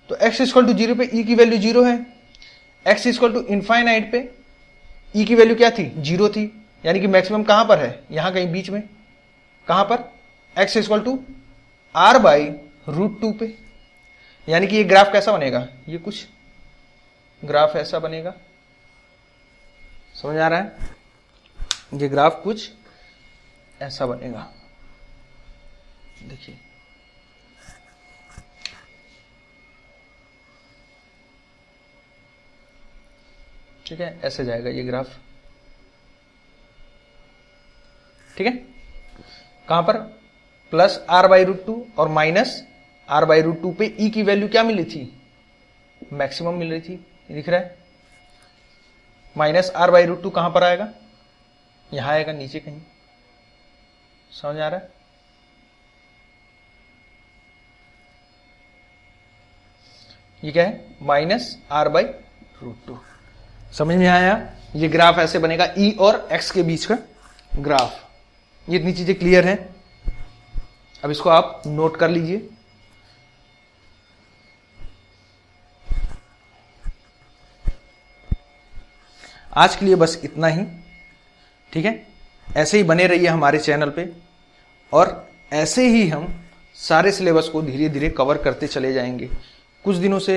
तो x इक्वल टू 0 पे e की वैल्यू 0 है, x इक्वल टू इनफाइनाइट पे e की वैल्यू क्या थी, 0 थी, यानी कि मैक्सिमम कहां पर है, यहां कहीं बीच में, कहां पर, x equal to r by root two पे, यानी कि ये ग्राफ कैसा बनेगा, ये कुछ ग्राफ ऐसा बनेगा, समझ आ रहा है, ये ग्राफ कुछ ऐसा बनेगा, देखिए, ठीक है, ऐसे जाएगा ये ग्राफ, ठीक है, कहां पर प्लस r/√2 और माइनस r/√2 पे e की वैल्यू क्या मिली थी, मैक्सिमम मिल रही थी, दिख रहा है। माइनस r/√2 कहां पर आएगा, यहां आएगा नीचे कहीं, समझ आ रहा है। ये क्या है, माइनस r/√2, समझ में आया। ये ग्राफ ऐसे बनेगा e और x के बीच का ग्राफ। ये इतनी चीजें क्लियर हैं, अब इसको आप नोट कर लीजिए। आज के लिए बस इतना ही, ठीक है। ऐसे ही बने रहिए हमारे चैनल पे, और ऐसे ही हम सारे सिलेबस को धीरे धीरे कवर करते चले जाएंगे। कुछ दिनों से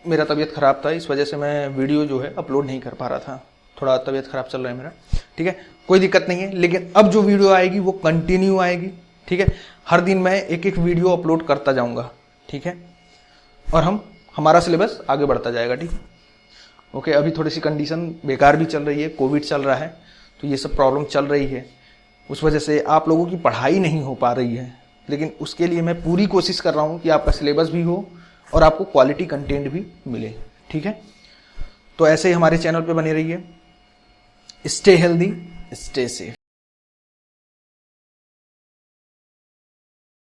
मेरा तबीयत खराब था, इस वजह से मैं वीडियो जो है अपलोड नहीं कर पा रहा था, थोड़ा तबीयत खराब चल रहा है मेरा, ठीक है। कोई दिक्कत नहीं है, लेकिन अब जो वीडियो आएगी वो कंटिन्यू आएगी, ठीक है। हर दिन मैं एक एक वीडियो अपलोड करता जाऊंगा, ठीक है, और हमारा सिलेबस आगे बढ़ता जाएगा, ठीक है। ओके, अभी थोड़ी सी कंडीशन बेकार भी चल रही है, कोविड चल रहा है, तो ये सब प्रॉब्लम चल रही है, उस वजह से आप लोगों की पढ़ाई नहीं हो पा रही है। लेकिन उसके लिए मैं पूरी कोशिश कर रहा हूँ कि आपका सिलेबस भी हो और आपको क्वालिटी कंटेंट भी मिले, ठीक है। तो ऐसे ही हमारे चैनल पे बने रहिए। Stay healthy, stay safe.